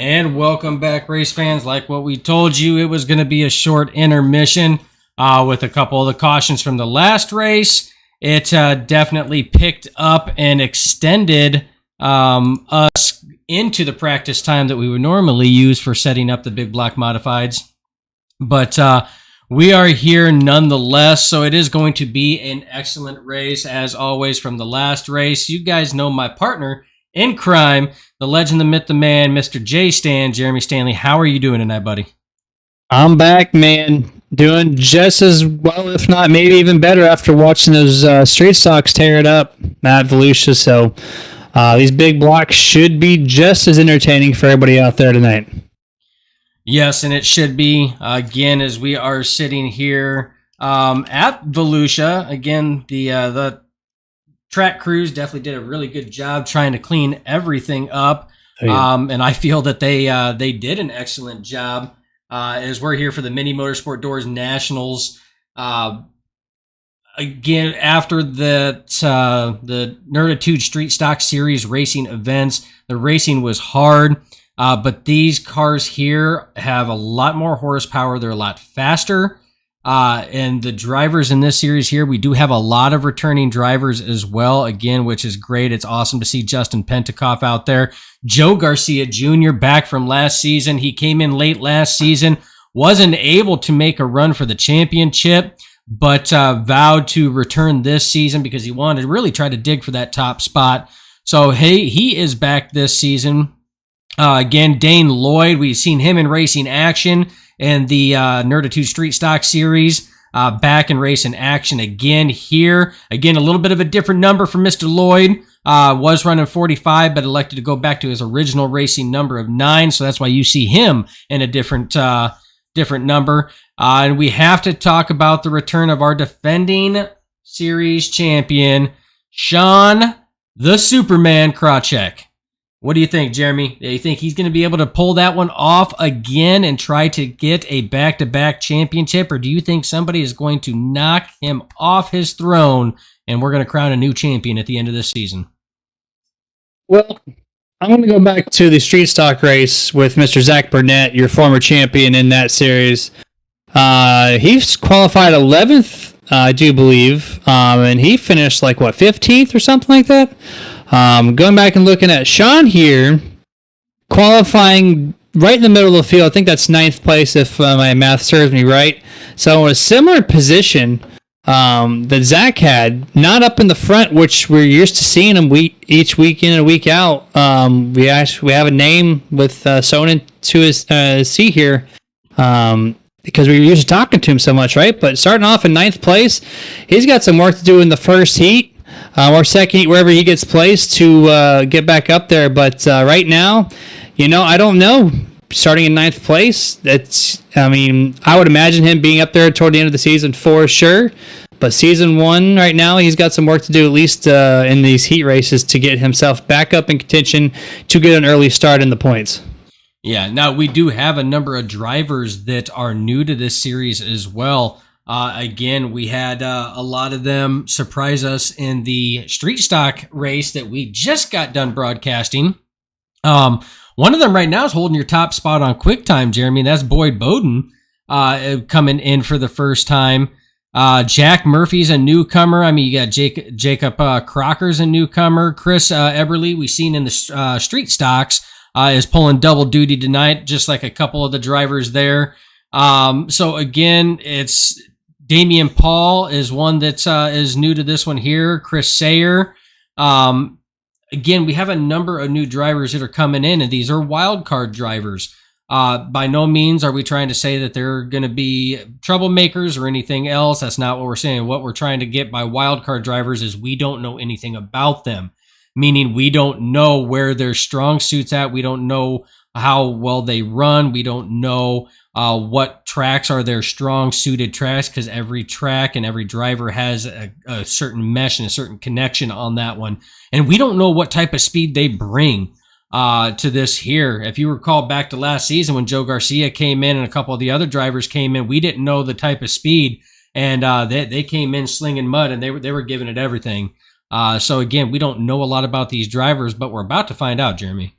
And welcome back, race fans. Like what we told you, it was going to be a short intermission with a couple of the cautions from the last race. It definitely picked up and extended us into the practice time that we would normally use for setting up the big block modifieds. But we are here nonetheless, so it is going to be an excellent race, as always, from the last race. You guys know my partner in crime, the legend, the myth, the man, Mr. J. Stan, Jeremy Stanley. How are you doing tonight, buddy? I'm back, man. Doing just as well, if not maybe even better, after watching those street stocks tear it up at Volusia. So these big blocks should be just as entertaining for everybody out there tonight. Yes, and it should be, again, as we are sitting here at Volusia. Again, the track crews definitely did a really good job trying to clean everything up. Oh, yeah. And I feel that they did an excellent job as we're here for the Mini Motorsport Doors Nationals. Again, after the Nerditude Street Stock Series racing events, the racing was hard, but these cars here have a lot more horsepower. They're a lot faster. And the drivers in this series here, we do have a lot of returning drivers as well, again, which is great. It's awesome to see Justin Pentecoff out there. Joe Garcia Jr. back from last season. He came in late last season, wasn't able to make a run for the championship, but vowed to return this season because he wanted to really try to dig for that top spot. So, hey, he is back this season. Again, Dane Lloyd, we've seen him in racing action and the Nerditude Street Stock Series, back in racing action again here. Again, a little bit of a different number for Mr. Lloyd. Was running 45, but elected to go back to his original racing number of 9. So that's why you see him in a different number. And we have to talk about the return of our defending series champion, Sean the Superman Krawcheck. What do you think, Jeremy? Do you think he's going to be able to pull that one off again and try to get a back-to-back championship? Or do you think somebody is going to knock him off his throne and we're going to crown a new champion at the end of this season? Well, I'm going to go back to the street stock race with Mr. Zach Burnett, your former champion in that series. He's qualified 11th, I do believe, and he finished 15th or something like that. Going back and looking at Sean here, qualifying right in the middle of the field. I think that's 9th place if my math serves me right. So in a similar position that Zach had, not up in the front, which we're used to seeing him each week in and week out. We have a name with sewn to his seat here because we were used to talking to him so much, right? But starting off in 9th place, he's got some work to do in the first heat. Or second heat, wherever he gets placed to get back up there. But right now, I don't know. Starting in 9th place, I would imagine him being up there toward the end of the season for sure. But season 1 right now, he's got some work to do, at least in these heat races, to get himself back up in contention to get an early start in the points. Yeah, now we do have a number of drivers that are new to this series as well. Again, we had a lot of them surprise us in the street stock race that we just got done broadcasting. One of them right now is holding your top spot on QuickTime, Jeremy, and that's Boyd Bowden coming in for the first time. Jack Murphy's a newcomer. You got Jacob Crocker's a newcomer. Chris Eberly, we've seen in the street stocks, is pulling double duty tonight, just like a couple of the drivers there. So again, it's Damian Paul is one that is new to this one here. Chris Sayer. Again, we have a number of new drivers that are coming in, and these are wild card drivers. By no means are we trying to say that they're going to be troublemakers or anything else. That's not what we're saying. What we're trying to get by wild card drivers is we don't know anything about them, meaning we don't know where their strong suit's at. We don't know how well they run. We don't know what tracks are their strong suited tracks, because every track and every driver has a certain mesh and a certain connection on that one. And we don't know what type of speed they bring to this here. If you recall back to last season when Joe Garcia came in and a couple of the other drivers came in, we didn't know the type of speed, and they came in slinging mud, and they were giving it everything. So again, we don't know a lot about these drivers, but we're about to find out, Jeremy.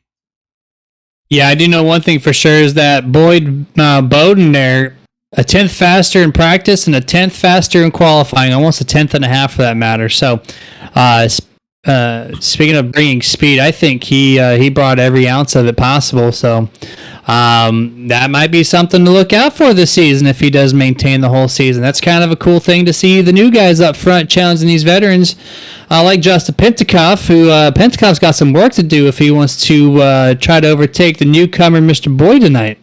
Yeah, I do know one thing for sure is that Boyd Bowden there, a tenth faster in practice and a tenth faster in qualifying, almost a tenth and a half for that matter. So, speaking of bringing speed, I think he brought every ounce of it possible. So, that might be something to look out for this season if he does maintain the whole season. That's kind of a cool thing to see the new guys up front challenging these veterans, like Justin Pentecoff, who Pentecoff's got some work to do if he wants to try to overtake the newcomer, Mr. Boyd, tonight.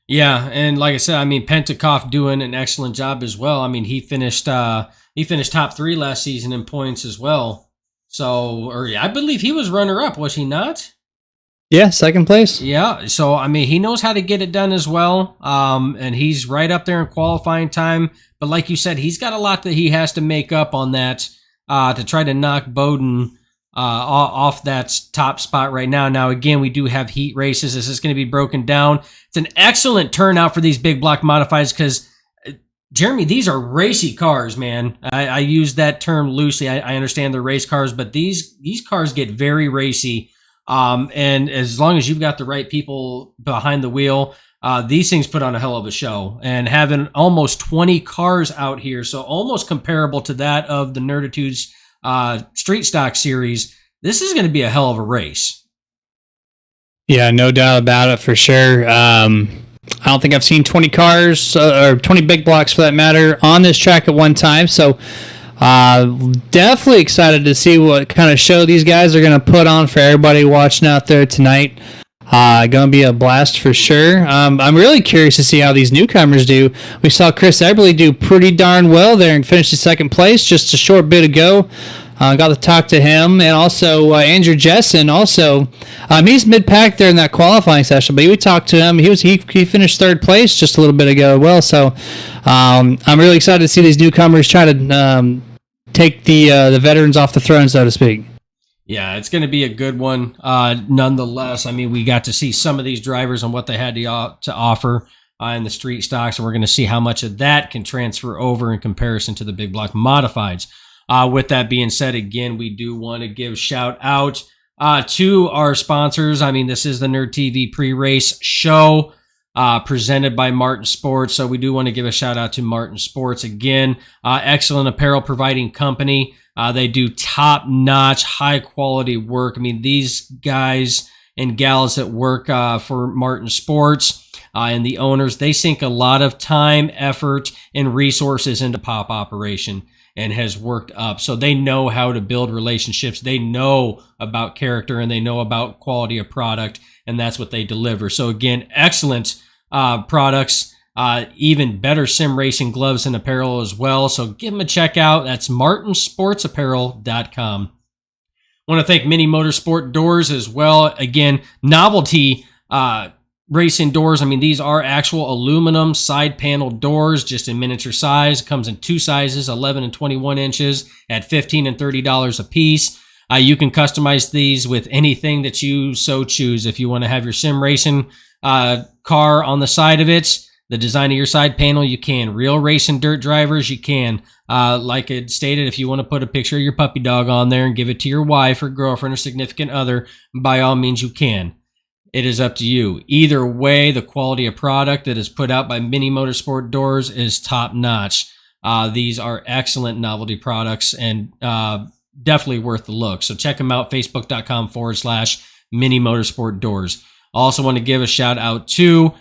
Yeah, and like I said, I mean, Pentecoff doing an excellent job as well. I mean, he finished top 3 last season in points as well. So, or I believe he was runner up, was he not? Yeah, second place. Yeah, so I mean, he knows how to get it done as well, and he's right up there in qualifying time. But like you said, he's got a lot that he has to make up on that to try to knock Bowden off that top spot right now. Now, again, we do have heat races. This is going to be broken down. It's an excellent turnout for these big block modifieds because, Jeremy, these are racy cars, man. I use that term loosely. I understand they're race cars, but these cars get very racy. And as long as you've got the right people behind the wheel, these things put on a hell of a show. And having almost 20 cars out here, so almost comparable to that of the Nerditude's Street Stock series, this is going to be a hell of a race. Yeah, no doubt about it for sure. I don't think I've seen 20 cars or 20 big blocks for that matter on this track at one time. So definitely excited to see what kind of show these guys are going to put on for everybody watching out there tonight. Going to be a blast for sure. I'm really curious to see how these newcomers do. We saw Chris Eberly do pretty darn well there and finish in second place just a short bit ago. Got to talk to him, and also Andrew Jessen. Also, he's mid-pack there in that qualifying session, but we talked to him. He finished third place just a little bit ago as well. So I'm really excited to see these newcomers try to take the veterans off the throne, so to speak. Yeah, it's going to be a good one. Nonetheless, I mean, we got to see some of these drivers and what they had to offer in the street stocks, and we're going to see how much of that can transfer over in comparison to the big block modifieds. With that being said, again, we do want to give shout out to our sponsors. I mean, this is the Nerd TV pre-race show presented by Martin Sports. So we do want to give a shout out to Martin Sports again. Excellent apparel providing company. They do top-notch, high-quality work. I mean, these guys and gals that work for Martin Sports and the owners, they sink a lot of time, effort, and resources into pop operation, and has worked up. So they know how to build relationships. They know about character, and they know about quality of product, and that's what they deliver. So again, excellent products, even better sim racing gloves and apparel as well. So give them a check out. That's martinsportsapparel.com. I want to thank Mini Motorsport Doors as well. Again, novelty racing doors. I mean, these are actual aluminum side panel doors, just in miniature size. It comes in 2 sizes, 11 and 21 inches at $15 and $30 a piece. You can customize these with anything that you so choose. If you want to have your sim racing car on the side of it, the design of your side panel, you can. Real racing dirt drivers, you can. Like it stated, if you want to put a picture of your puppy dog on there and give it to your wife or girlfriend or significant other, by all means you can. It is up to you. Either way, the quality of product that is put out by Mini Motorsport Doors is top notch. These are excellent novelty products and definitely worth the look. So check them out, facebook.com/Mini Motorsport Doors. Also want to give a shout out to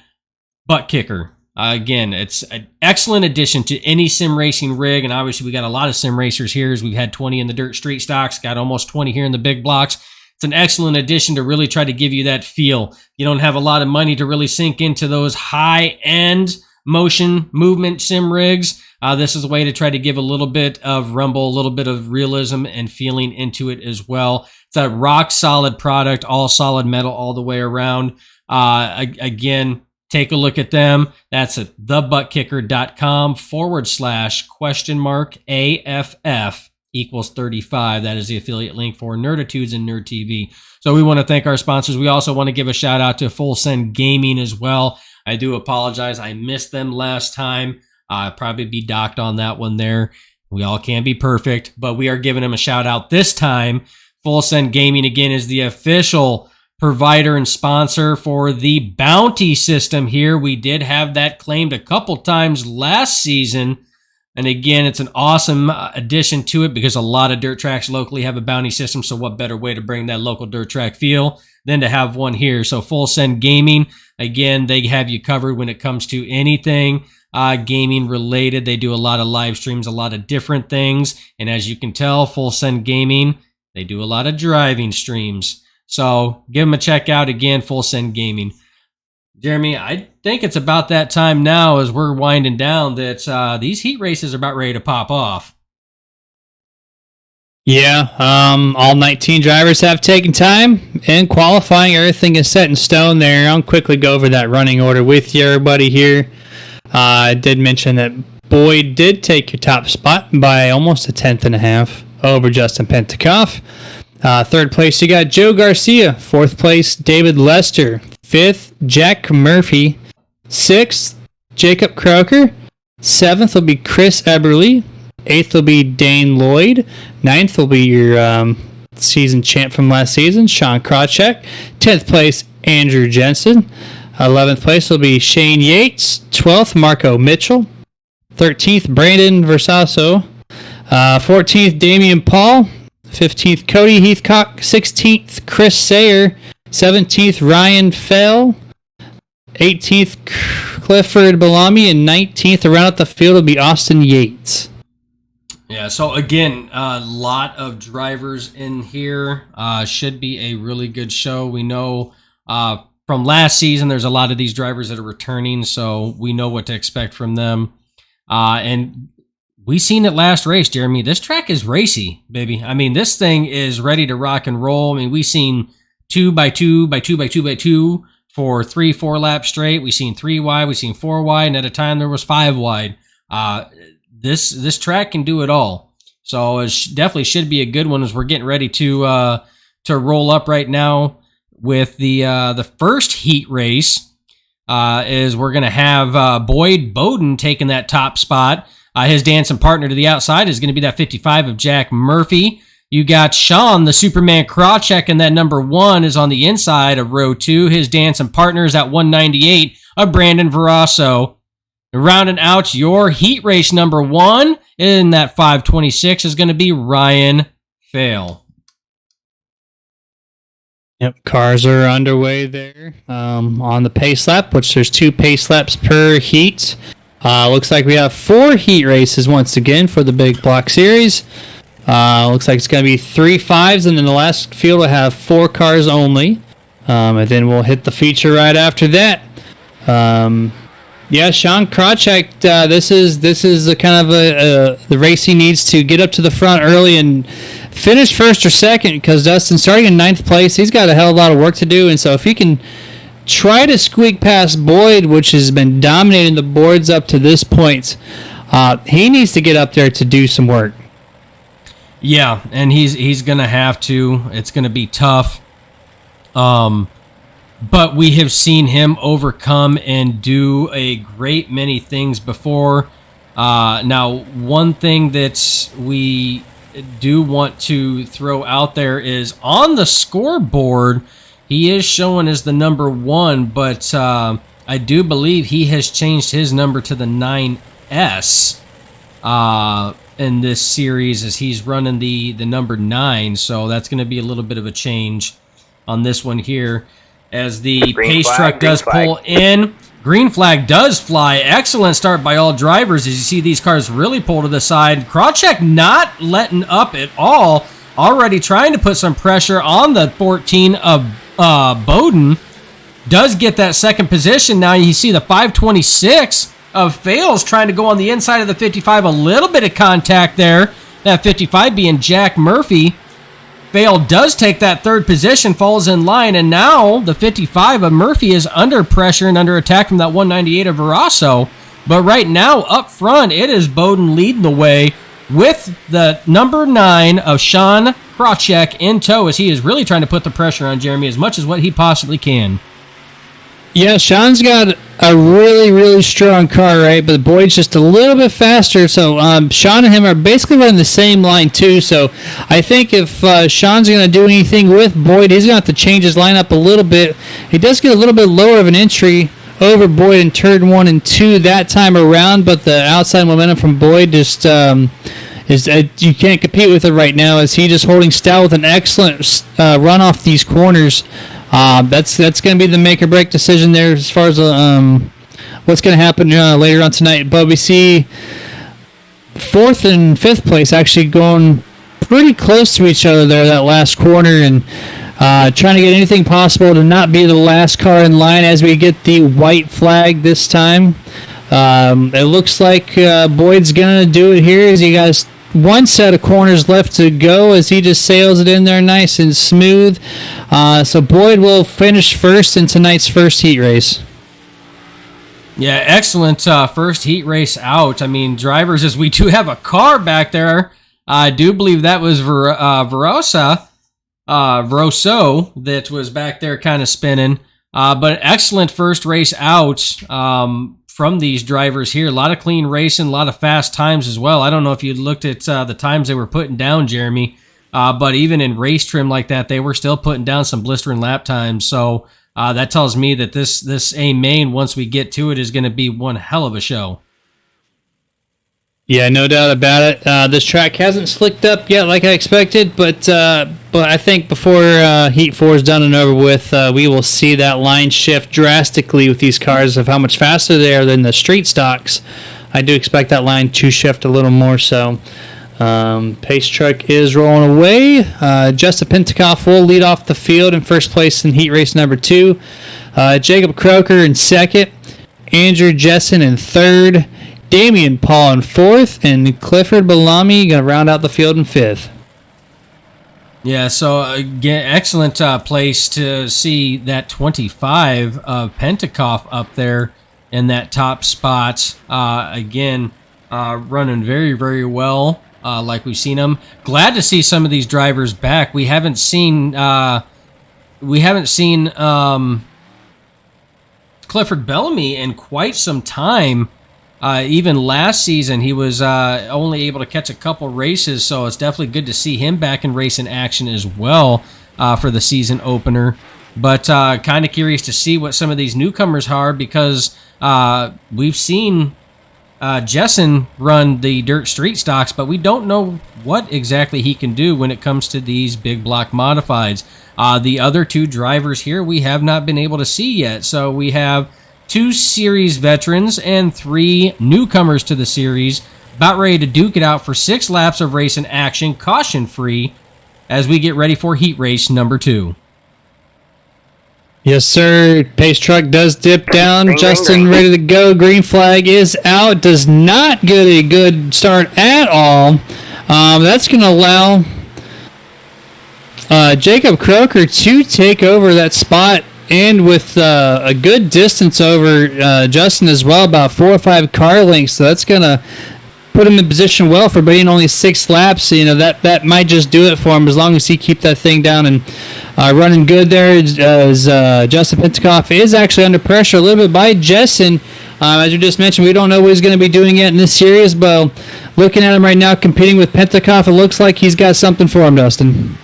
Butt Kicker. Again, it's an excellent addition to any sim racing rig, and obviously we got a lot of sim racers here, as we've had 20 in the dirt street stocks, got almost 20 here in the big blocks. It's an excellent addition to really try to give you that feel. You don't have a lot of money to really sink into those high-end motion movement sim rigs. This is a way to try to give a little bit of rumble, a little bit of realism and feeling into it as well. It's a rock-solid product, all solid metal all the way around. Again, take a look at them. That's at thebutkicker.com/?AFF equals 35. That is the affiliate link for Nerditudes and Nerd TV. So we want to thank our sponsors. We also want to give a shout out to Full Send Gaming as well. I do apologize. I missed them last time. I'll probably be docked on that one there. We all can't be perfect, but we are giving them a shout out this time. Full Send Gaming, again, is the official provider and sponsor for the bounty system here. We did have that claimed a couple times last season. And again, it's an awesome addition to it because a lot of dirt tracks locally have a bounty system. So what better way to bring that local dirt track feel than to have one here? So Full Send Gaming, again, they have you covered when it comes to anything gaming related. They do a lot of live streams, a lot of different things. And as you can tell, Full Send Gaming, they do a lot of driving streams. So give them a check out again, Full Send Gaming. Jeremy, I think it's about that time now as we're winding down that these heat races are about ready to pop off. Yeah, all 19 drivers have taken time in qualifying. Everything is set in stone there. I'll quickly go over that running order with you, everybody here. I did mention that Boyd did take your top spot by almost a tenth and a half over Justin Pentecoff. Third place, you got Joe Garcia. Fourth place, David Lester. Fifth, Jack Murphy. Sixth, Jacob Croker. Seventh will be Chris Eberly. Eighth will be Dane Lloyd. Ninth will be your season champ from last season, Sean Krawcheck. 10th place, Andrew Jensen. 11th place will be Shane Yates. 12th, Marco Mitchell. 13th, Brandon Versasso. 14th, Damian Paul. 15th, Cody Heathcock. 16th, Chris Sayer. 17th, Ryan Fell. 18th, Clifford Bellamy. And 19th, around out the field, will be Austin Yates. Yeah, so again, a lot of drivers in here. Should be a really good show. We know from last season, there's a lot of these drivers that are returning, so we know what to expect from them. And we seen it last race, Jeremy. This track is racy, baby. I mean, this thing is ready to rock and roll. I mean, we seen 2x2x2x2x2 for 3-4 laps straight. We seen 3 wide, we seen 4 wide, and at a time there was 5 wide. This track can do it all. So it definitely should be a good one as we're getting ready to roll up right now with the first heat race. Is we're gonna have Boyd Bowden taking that top spot. His dancing partner to the outside is going to be that 55 of Jack Murphy. You got Sean, the Superman Krawcheck, and that number 1 is on the inside of row 2. His dancing partner is at 198 of Brandon Verasso. Rounding out your heat race number 1 in that 526 is going to be Ryan Fail. Yep, cars are underway there on the pace lap, which there's 2 pace laps per heat. Looks like we have 4 heat races once again for the Big Block Series. Looks like it's going to be 3 5s, and then the last field will have 4 cars only. And then we'll hit the feature right after that. Yeah, Sean Krawcheck, this is a kind of the race he needs to get up to the front early and finish first or second, because Dustin, starting in 9th place, he's got a hell of a lot of work to do, and so if he can try to squeak past Boyd, which has been dominating the boards up to this point, he needs to get up there to do some work. Yeah, and he's going to have to. It's going to be tough. But we have seen him overcome and do a great many things before. Now, one thing that we do want to throw out there is on the scoreboard, he is showing as the number 1, but I do believe he has changed his number to the 9S in this series as he's running the number 9. So that's going to be a little bit of a change on this one here. As the pace truck does pull in, green flag does fly. Excellent start by all drivers as you see these cars really pull to the side. Krawcheck not letting up at all, already trying to put some pressure on the 14 of Bowden. Does get that second position. Now you see the 526 of Fails trying to go on the inside of the 55. A little bit of contact there. That 55 being Jack Murphy. Fail does take that third position, falls in line, and now the 55 of Murphy is under pressure and under attack from that 198 of Verasso. But right now, up front, it is Bowden leading the way with the number 9 of Sean Krawcheck in tow as he is really trying to put the pressure on Jeremy as much as what he possibly can. Yeah, Sean's got a really, really strong car, right? But Boyd's just a little bit faster. So Sean and him are basically running the same line, too. So I think if Sean's going to do anything with Boyd, he's going to have to change his lineup a little bit. He does get a little bit lower of an entry over Boyd in turn 1 and 2 that time around, but the outside momentum from Boyd just you can't compete with it right now, as he just holding stout with an excellent run off these corners. That's going to be the make or break decision there as far as what's going to happen later on tonight. But we see 4th and 5th place actually going pretty close to each other there, that last corner, and trying to get anything possible to not be the last car in line as we get the white flag this time. It looks like Boyd's going to do it here, as he got one set of corners left to go as he just sails it in there nice and smooth. So Boyd will finish first in tonight's first heat race. Yeah, excellent first heat race out. I mean, drivers, as we do have a car back there, I do believe that was Veroso that was back there kind of spinning. But excellent first race out from these drivers here. A lot of clean racing, a lot of fast times as well. I don't know if you looked at the times they were putting down, Jeremy, but even in race trim like that, they were still putting down some blistering lap times. So that tells me that this A main, once we get to it, is going to be one hell of a show. Yeah, no doubt about it. This track hasn't slicked up yet like I expected, but I think before Heat 4 is done and over with, we will see that line shift drastically with these cars of how much faster they are than the street stocks. I do expect that line to shift a little more so. Pace truck is rolling away. Justin Pentecoff will lead off the field in first place in heat race number 2. Jacob Croker in second. Andrew Jessen in third. Damian Paul in fourth, and Clifford Bellamy going to round out the field in fifth. Yeah, so again, excellent place to see that 25 of Pentecoff up there in that top spot. Running very, very well, like we've seen them. Glad to see some of these drivers back. We haven't seen Clifford Bellamy in quite some time. Even last season, he was only able to catch a couple races, so it's definitely good to see him back in racing action as well for the season opener. But kind of curious to see what some of these newcomers are, because we've seen Jessen run the dirt street stocks, but we don't know what exactly he can do when it comes to these big block modifieds. The other two drivers here we have not been able to see yet, so we have 2 series veterans and 3 newcomers to the series, about ready to duke it out for 6 laps of racing action, caution-free, as we get ready for heat race number 2. Yes, sir. Pace truck does dip down. Justin ready to go. Green flag is out. Does not get a good start at all. That's going to allow Jacob Croker to take over that spot, and with a good distance over Justin as well, about 4 or 5 car lengths. So that's going to put him in position well for being only 6 laps. You know, that might just do it for him as long as he keep that thing down and running good there. As Justin Pentecoff is actually under pressure a little bit by Jessen. As you just mentioned, we don't know what he's going to be doing yet in this series, but looking at him right now competing with Pentecoff, it looks like he's got something for him, Dustin.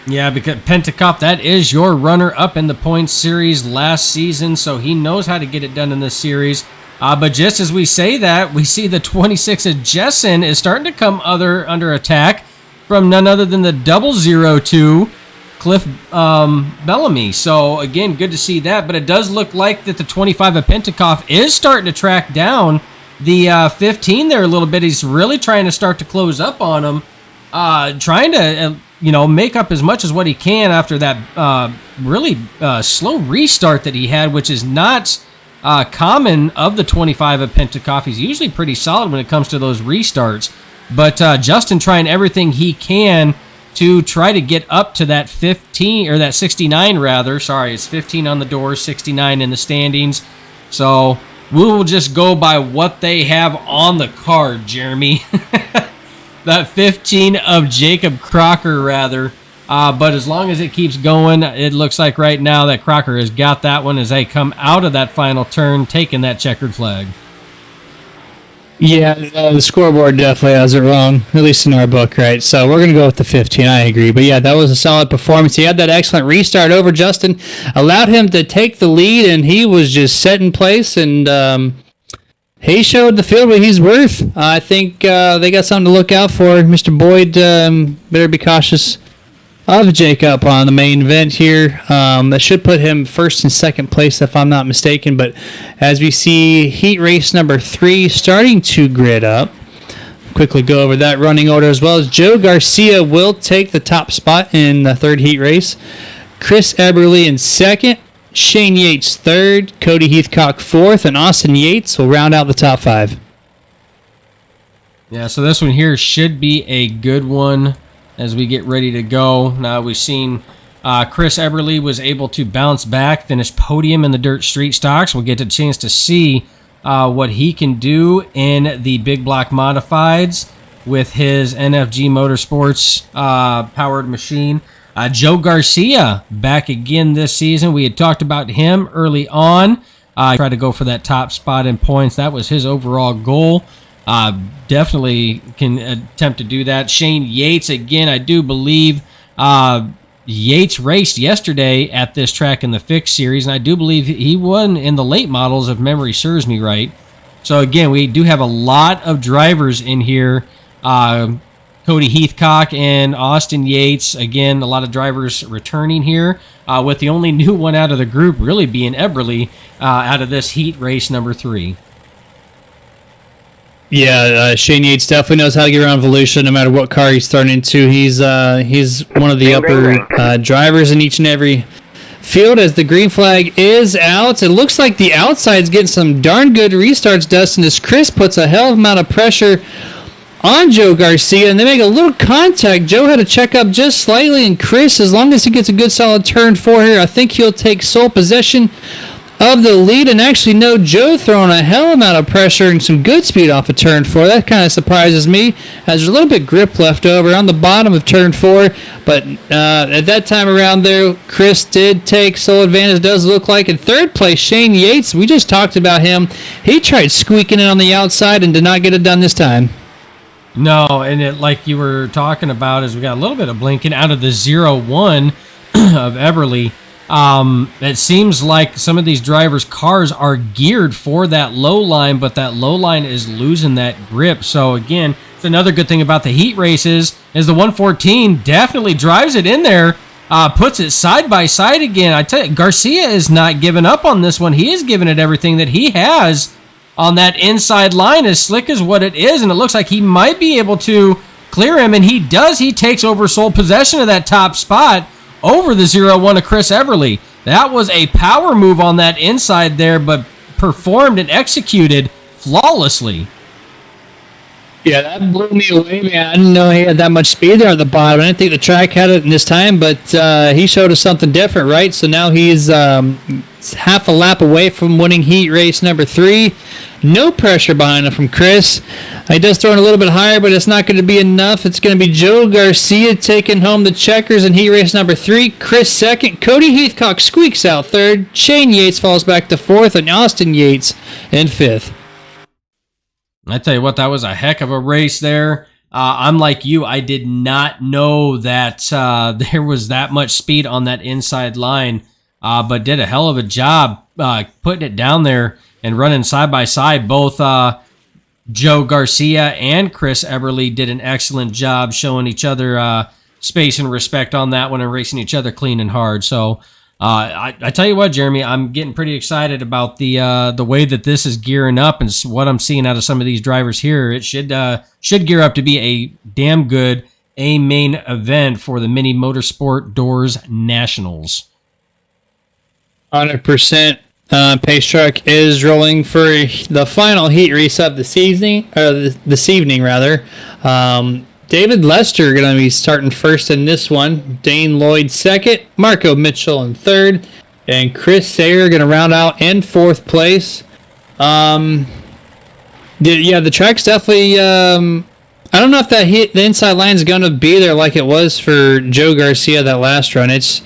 Yeah, because Pentecoff, that is your runner-up in the points series last season, so he knows how to get it done in this series. But just as we say that, we see the 26 of Jessen is starting to come under attack from none other than the 002 Cliff Bellamy. So, again, good to see that. But it does look like that the 25 of Pentecoff is starting to track down the 15 there a little bit. He's really trying to start to close up on him, trying to make up as much as what he can after that really slow restart that he had, which is not common of the 25 of Pentecoff. He's usually pretty solid when it comes to those restarts. But Justin trying everything he can to try to get up to that 15, or that 69 rather. Sorry, it's 15 on the door, 69 in the standings. So we will just go by what they have on the card, Jeremy. That 15 of Jacob Crocker, rather. But as long as it keeps going, it looks like right now that Crocker has got that one as they come out of that final turn, taking that checkered flag. Yeah, the scoreboard definitely has it wrong, at least in our book, right? So we're going to go with the 15, I agree. But yeah, that was a solid performance. He had that excellent restart over Justin, allowed him to take the lead, and he was just set in place, and he showed the field what he's worth. I think they got something to look out for. Mr. Boyd better be cautious of Jacob on the main event here. That should put him first and second place if I'm not mistaken. But as we see heat race number 3 starting to grid up, quickly go over that running order as well as Joe Garcia will take the top spot in the third heat race. Chris Eberly in second, Shane Yates third, Cody Heathcock fourth, and Austin Yates will round out the top 5. Yeah, so this one here should be a good one as we get ready to go. Now we've seen Chris Eberly was able to bounce back, finish podium in the dirt street stocks. We'll get a chance to see what he can do in the big block modifieds with his NFG Motorsports powered machine. Joe Garcia back again this season. We had talked about him early on. Tried to go for that top spot in points. That was his overall goal. Definitely can attempt to do that. Shane Yates, again, I do believe Yates raced yesterday at this track in the Fix Series, and I do believe he won in the late models, if memory serves me right. So, again, we do have a lot of drivers in here. Cody Heathcock and Austin Yates, again, a lot of drivers returning here, with the only new one out of the group really being Eberly out of this heat race number 3. Yeah, Shane Yates definitely knows how to get around Volusia no matter what car he's thrown into. He's one of the upper drivers in each and every field as the green flag is out. It looks like the outside's getting some darn good restarts, Dustin, as Chris puts a hell of an amount of pressure on Joe Garcia, and they make a little contact. Joe had to check up just slightly, and Chris, as long as he gets a good solid turn 4 here, I think he'll take sole possession of the lead. And actually, no, Joe throwing a hell amount of pressure and some good speed off of turn 4. That kind of surprises me, as there's a little bit grip left over on the bottom of turn 4. But at that time around there, Chris did take sole advantage, does look like. In third place, Shane Yates, we just talked about him. He tried squeaking in on the outside and did not get it done this time. No, and it, like you were talking about, is we got a little bit of blinking out of the 0-1 of Eberly. It seems like some of these drivers' cars are geared for that low line, but that low line is losing that grip. So again, it's another good thing about the heat races is the 114 definitely drives it in there, puts it side by side again. I tell you, Garcia is not giving up on this one. He is giving it everything that he has on that inside line, as slick as what it is, and it looks like he might be able to clear him, and he does. He takes over sole possession of that top spot over the 0-1 of Chris Eberly. That was a power move on that inside there, but performed and executed flawlessly. Yeah, that blew me away, man. I didn't know he had that much speed there on the bottom. I didn't think the track had it in this time, but he showed us something different, right? So now he's half a lap away from winning heat race number 3. No pressure behind him from Chris. He does throw it a little bit higher, but it's not going to be enough. It's going to be Joe Garcia taking home the checkers in heat race number 3. Chris second. Cody Heathcock squeaks out third. Shane Yates falls back to fourth, and Austin Yates in fifth. I tell you what, that was a heck of a race there. I'm like you. I did not know that there was that much speed on that inside line, but did a hell of a job putting it down there and running side by side. Both Joe Garcia and Chris Eberly did an excellent job showing each other space and respect on that one and racing each other clean and hard. So I tell you what, Jeremy, I'm getting pretty excited about the way that this is gearing up and what I'm seeing out of some of these drivers here. It should gear up to be a damn good main event for the Mini Motorsport Doors Nationals. 100%. Pace truck is rolling for the final heat race of the season, or this evening rather. David Lester going to be starting first in this one. Dane Lloyd second, Marco Mitchell in third, and Chris Sayer going to round out in fourth place. The track's definitely I don't know if the inside line is going to be there like it was for Joe Garcia that last run. It's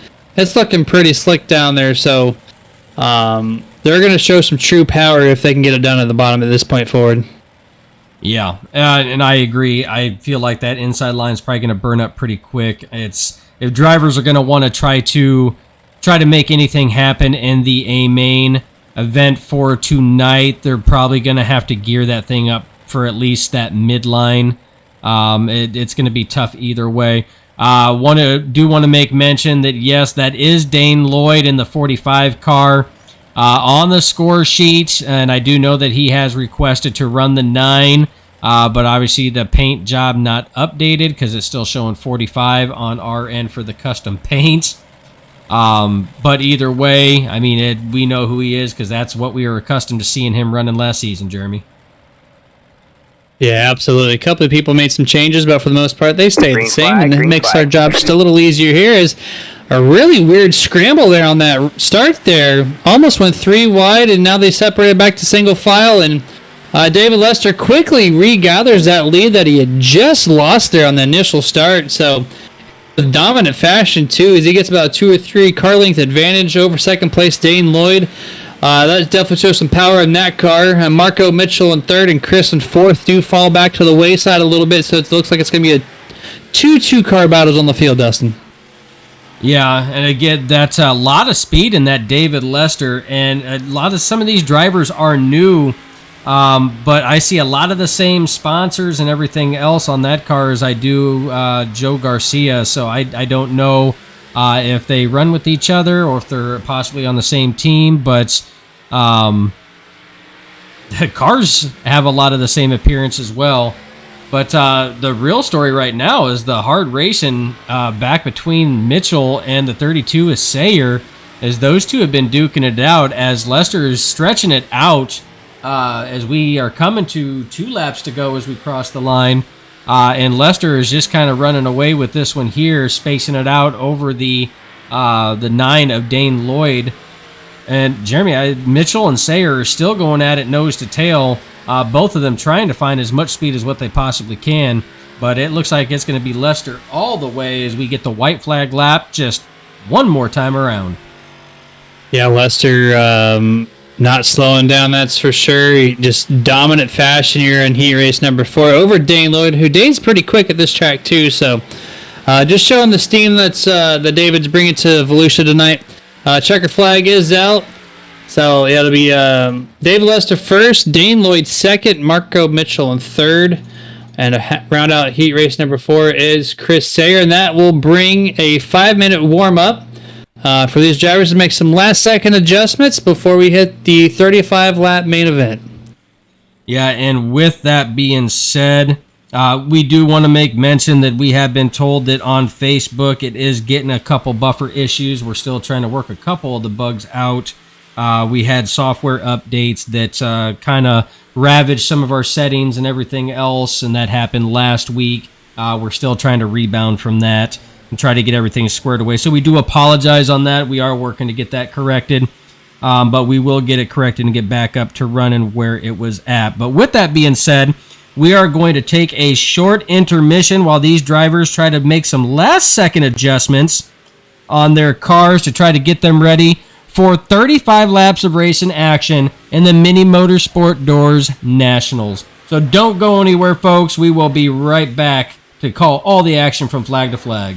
looking pretty slick down there, so they're going to show some true power if they can get it done at the bottom at this point forward. Yeah, and I agree. I feel like that inside line is probably going to burn up pretty quick. If drivers are going to want to try to make anything happen in the A main event for tonight, they're probably going to have to gear that thing up for at least that midline. It's going to be tough either way. Want to make mention that yes, that is Dane Lloyd in the 45 car on the score sheet, and I do know that he has requested to run the 9, but obviously the paint job not updated because it's still showing 45 on our end for the custom paint. But either way, I mean, we know who he is because that's what we were accustomed to seeing him running last season, Jeremy. Yeah, absolutely. A couple of people made some changes, but for the most part, they stayed the same, and it makes our job just a little easier here. Is a really weird scramble there on that start there. Almost went 3 wide, and now they separated back to single file, and David Lester quickly regathers that lead that he had just lost there on the initial start. So, the dominant fashion, too, as he gets about 2 or 3 car length advantage over second place Dane Lloyd. That definitely shows some power in that car. Marco Mitchell in third and Chris in fourth do fall back to the wayside a little bit, so it looks like it's going to be a 2 car battles on the field, Dustin. Yeah, and again, that's a lot of speed in that David Lester, and some of these drivers are new, but I see a lot of the same sponsors and everything else on that car as I do Joe Garcia, so I don't know if they run with each other or if they're possibly on the same team, but the cars have a lot of the same appearance as well. But the real story right now is the hard racing back between Mitchell and the 32 is Sayer, as those two have been duking it out, as Lester is stretching it out as we are coming to 2 laps to go as we cross the line. And Lester is just kind of running away with this one here, spacing it out over the 9 of Dane Lloyd. And Jeremy, Mitchell and Sayer are still going at it nose to tail, both of them trying to find as much speed as what they possibly can. But it looks like it's going to be Lester all the way as we get the white flag lap just one more time around. Yeah, Lester not slowing down, that's for sure. Just dominant fashion here in heat race number 4 over Dane Lloyd, who Dane's pretty quick at this track too. So just showing the steam that David's bringing to Volusia tonight. Checker flag is out. So yeah, it'll be David Lester first, Dane Lloyd second, Marco Mitchell in third. And round out heat race number 4 is Chris Sayer, and that will bring a 5-minute warm-up for these drivers to make some last-second adjustments before we hit the 35-lap main event. Yeah, and with that being said, we do want to make mention that we have been told that on Facebook it is getting a couple buffer issues. We're still trying to work a couple of the bugs out. We had software updates that kind of ravaged some of our settings and everything else, and that happened last week. We're still trying to rebound from that and try to get everything squared away. So we do apologize on that. We are working to get that corrected, but we will get it corrected and get back up to running where it was at. But with that being said, we are going to take a short intermission while these drivers try to make some last-second adjustments on their cars to try to get them ready for 35 laps of racing action in the Mini Motorsport Doors Nationals. So don't go anywhere, folks. We will be right back to call all the action from flag to flag.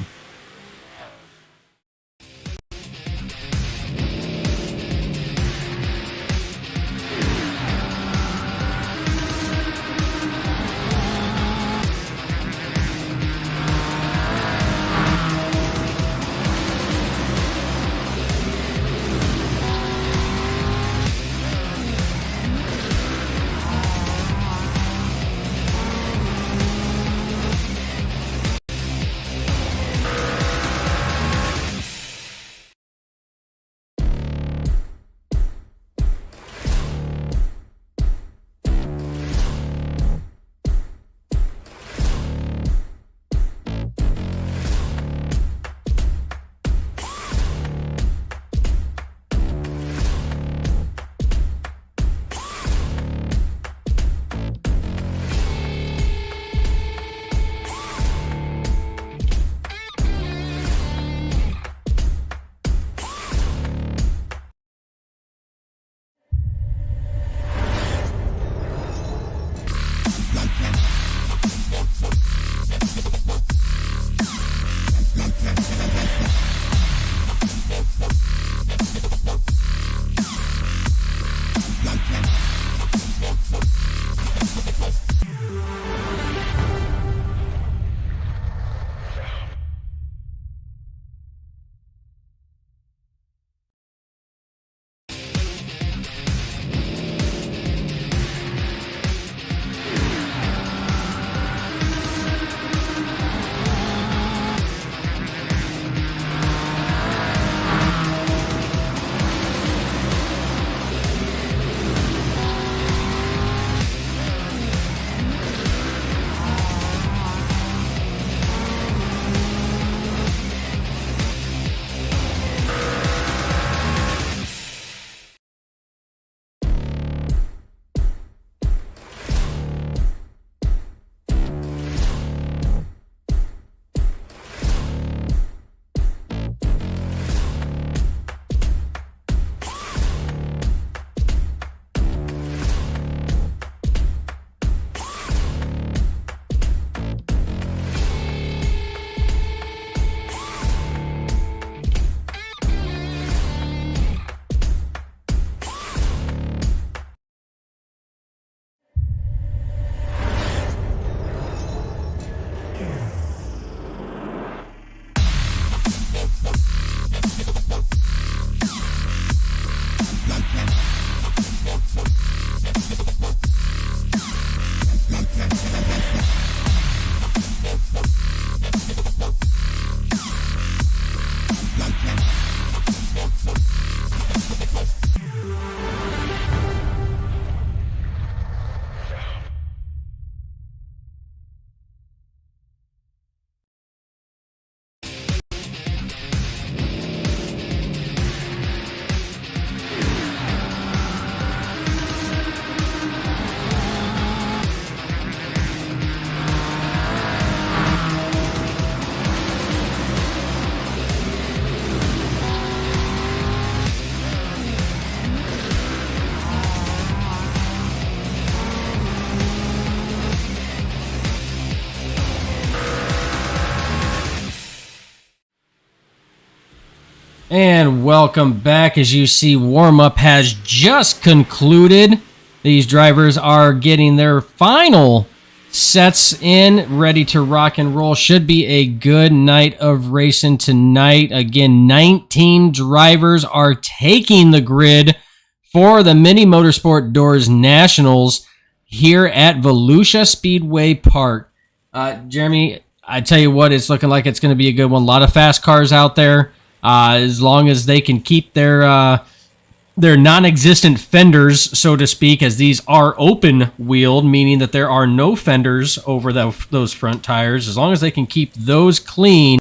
And welcome back. As you see, warm-up has just concluded. These drivers are getting their final sets in, ready to rock and roll. Should be a good night of racing tonight. Again, 19 drivers are taking the grid for the Mini Motorsport Doors Nationals here at Volusia Speedway Park. Jeremy, I tell you what, it's looking like it's going to be a good one. A lot of fast cars out there. As long as they can keep their non-existent fenders, so to speak, as these are open-wheeled, meaning that there are no fenders over those front tires. As long as they can keep those clean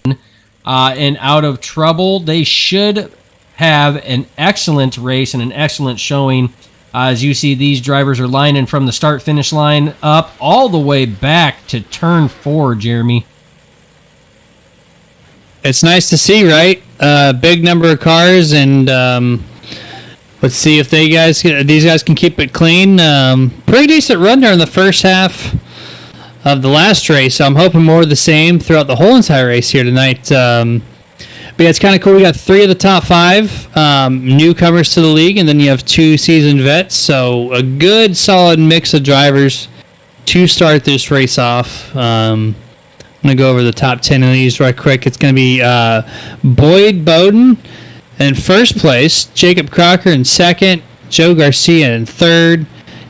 and out of trouble, they should have an excellent race and an excellent showing. As you see, these drivers are lining from the start-finish line up all the way back to turn 4, Jeremy. It's nice to see, right? Big number of cars, and let's see if these guys can keep it clean. Pretty decent run there in the first half of the last race, so I'm hoping more of the same throughout the whole entire race here tonight. But yeah, it's kind of cool. We got 3 of the top 5 newcomers to the league, and then you have 2 seasoned vets, so a good, solid mix of drivers to start this race off. I'm going to go over the top 10 of these right quick. It's going to be Boyd Bowden in first place, Jacob Crocker in second, Joe Garcia in third,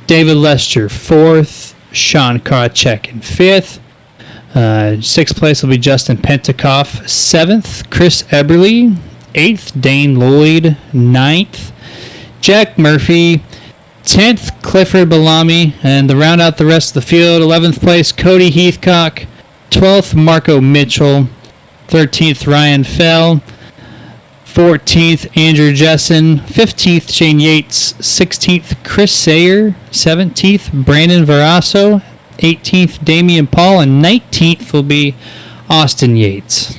David Lester fourth, Sean Krawcheck in fifth. Sixth place will be Justin Pentakoff. Seventh, Chris Eberly. Eighth, Dane Lloyd. Ninth, Jack Murphy. 10th, Clifford Bellamy. And to round out the rest of the field, 11th place, Cody Heathcock. 12th, Marco Mitchell. 13th, Ryan Fell. 14th, Andrew Jessen. 15th, Shane Yates. 16th, Chris Sayer. 17th, Brandon Verasso. 18th, Damian Paul. And 19th will be Austin Yates.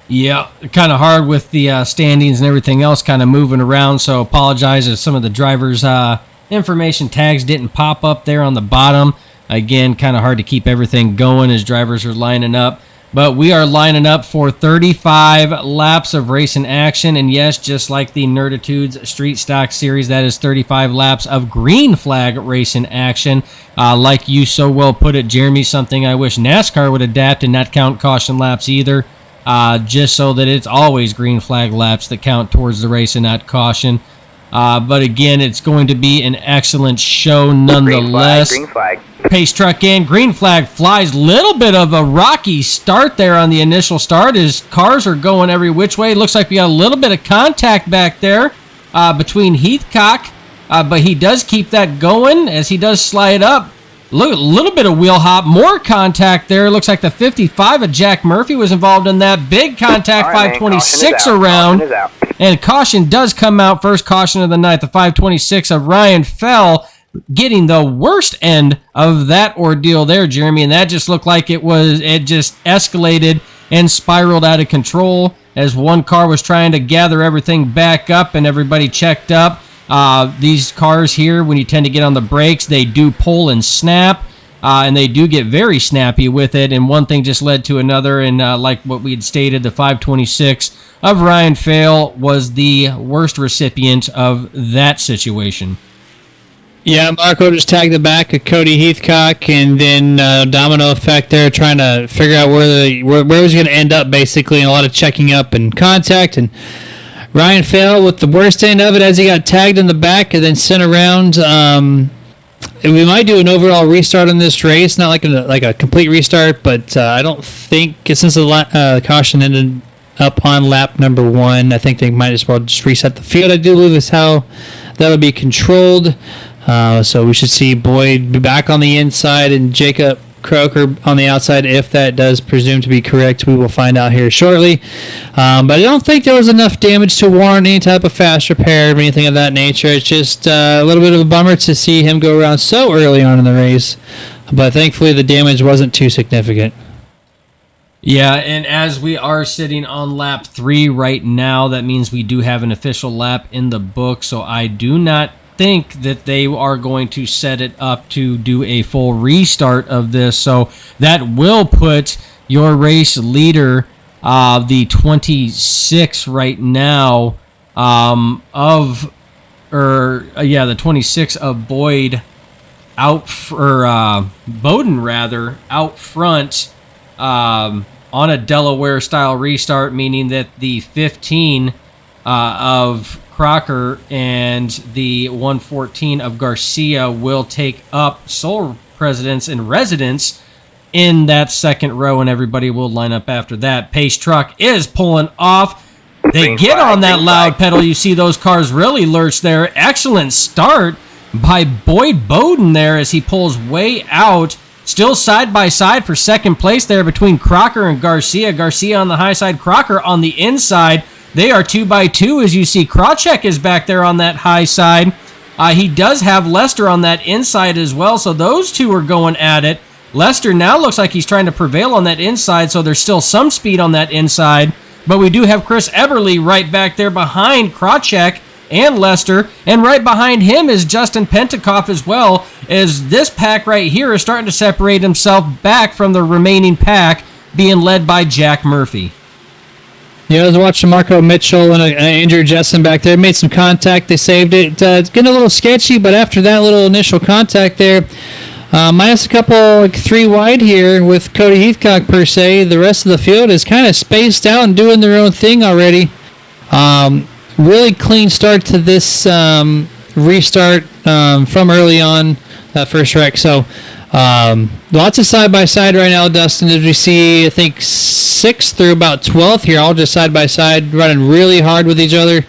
Yeah, kind of hard with the standings and everything else kind of moving around, so apologize if some of the drivers' information tags didn't pop up there on the bottom. Again, kind of hard to keep everything going as drivers are lining up. But we are lining up for 35 laps of racing action. And yes, just like the Nerditudes Street Stock Series, that is 35 laps of green flag racing action. Like you so well put it, Jeremy, something I wish NASCAR would adapt and not count caution laps either. Just so that it's always green flag laps that count towards the race and not caution. But again, it's going to be an excellent show nonetheless. Green flag. Pace truck in, green flag flies. Little bit of a rocky start there on the initial start as cars are going every which way. Looks like we got a little bit of contact back there between Heathcock, but he does keep that going as he does slide up. Look, a little bit of wheel hop, more contact there. Looks like the 55 of Jack Murphy was involved in that. Big contact, right, 526 man, around. Caution is out. And caution does come out. First caution of the night, the 526 of Ryan Fell, getting the worst end of that ordeal there, Jeremy. And that just looked like it just escalated and spiraled out of control as one car was trying to gather everything back up and everybody checked up. These cars here, when you tend to get on the brakes, they do pull and snap, and they do get very snappy with it, and one thing just led to another, and like what we had stated, the 526 of Ryan Fale was the worst recipient of that situation. Yeah, Marco just tagged the back of Cody Heathcock, and then domino effect there, trying to figure out where he was going to end up, basically, and a lot of checking up and contact, and Ryan Fell with the worst end of it as he got tagged in the back and then sent around. We might do an overall restart on this race, not like a complete restart, but I don't think, since the caution ended up on lap number 1, I think they might as well just reset the field. I do believe is how that'll be controlled. So we should see Boyd be back on the inside and Jacob Croker on the outside. If that does presume to be correct, we will find out here shortly. But I don't think there was enough damage to warrant any type of fast repair or anything of that nature. It's just a little bit of a bummer to see him go around so early on in the race. But thankfully the damage wasn't too significant. Yeah, and as we are sitting on lap 3 right now, that means we do have an official lap in the book, so I do not think that they are going to set it up to do a full restart of this. So that will put your race leader the 26 right now the 26 of Boyd Bowden rather out front on a Delaware style restart, meaning that the 15 of Crocker and the 114 of Garcia will take up sole precedence and residence in that second row, and everybody will line up after that. Pace truck is pulling off. They get on that loud pedal. You see those cars really lurch there. Excellent start by Boyd Bowden there as he pulls way out. Still side by side for second place there between Crocker and Garcia. Garcia on the high side, Crocker on the inside. They are 2x2 as you see. Krawcheck is back there on that high side. He does have Lester on that inside as well, so those two are going at it. Lester now looks like he's trying to prevail on that inside, so there's still some speed on that inside. But we do have Chris Eberly right back there behind Krawcheck and Lester, and right behind him is Justin Pentecoff as well, as this pack right here is starting to separate himself back from the remaining pack, being led by Jack Murphy. Yeah, I was watching Marco Mitchell and Andrew Jessen back there. Made some contact. They saved it. It's getting a little sketchy, but after that little initial contact there, minus a couple, like 3 wide here with Cody Heathcock per se, the rest of the field is kind of spaced out and doing their own thing already. Really clean start to this restart from early on, that first wreck. So lots of side-by-side right now, Dustin, as we see, I think 6th through about 12th here, all just side-by-side, running really hard with each other.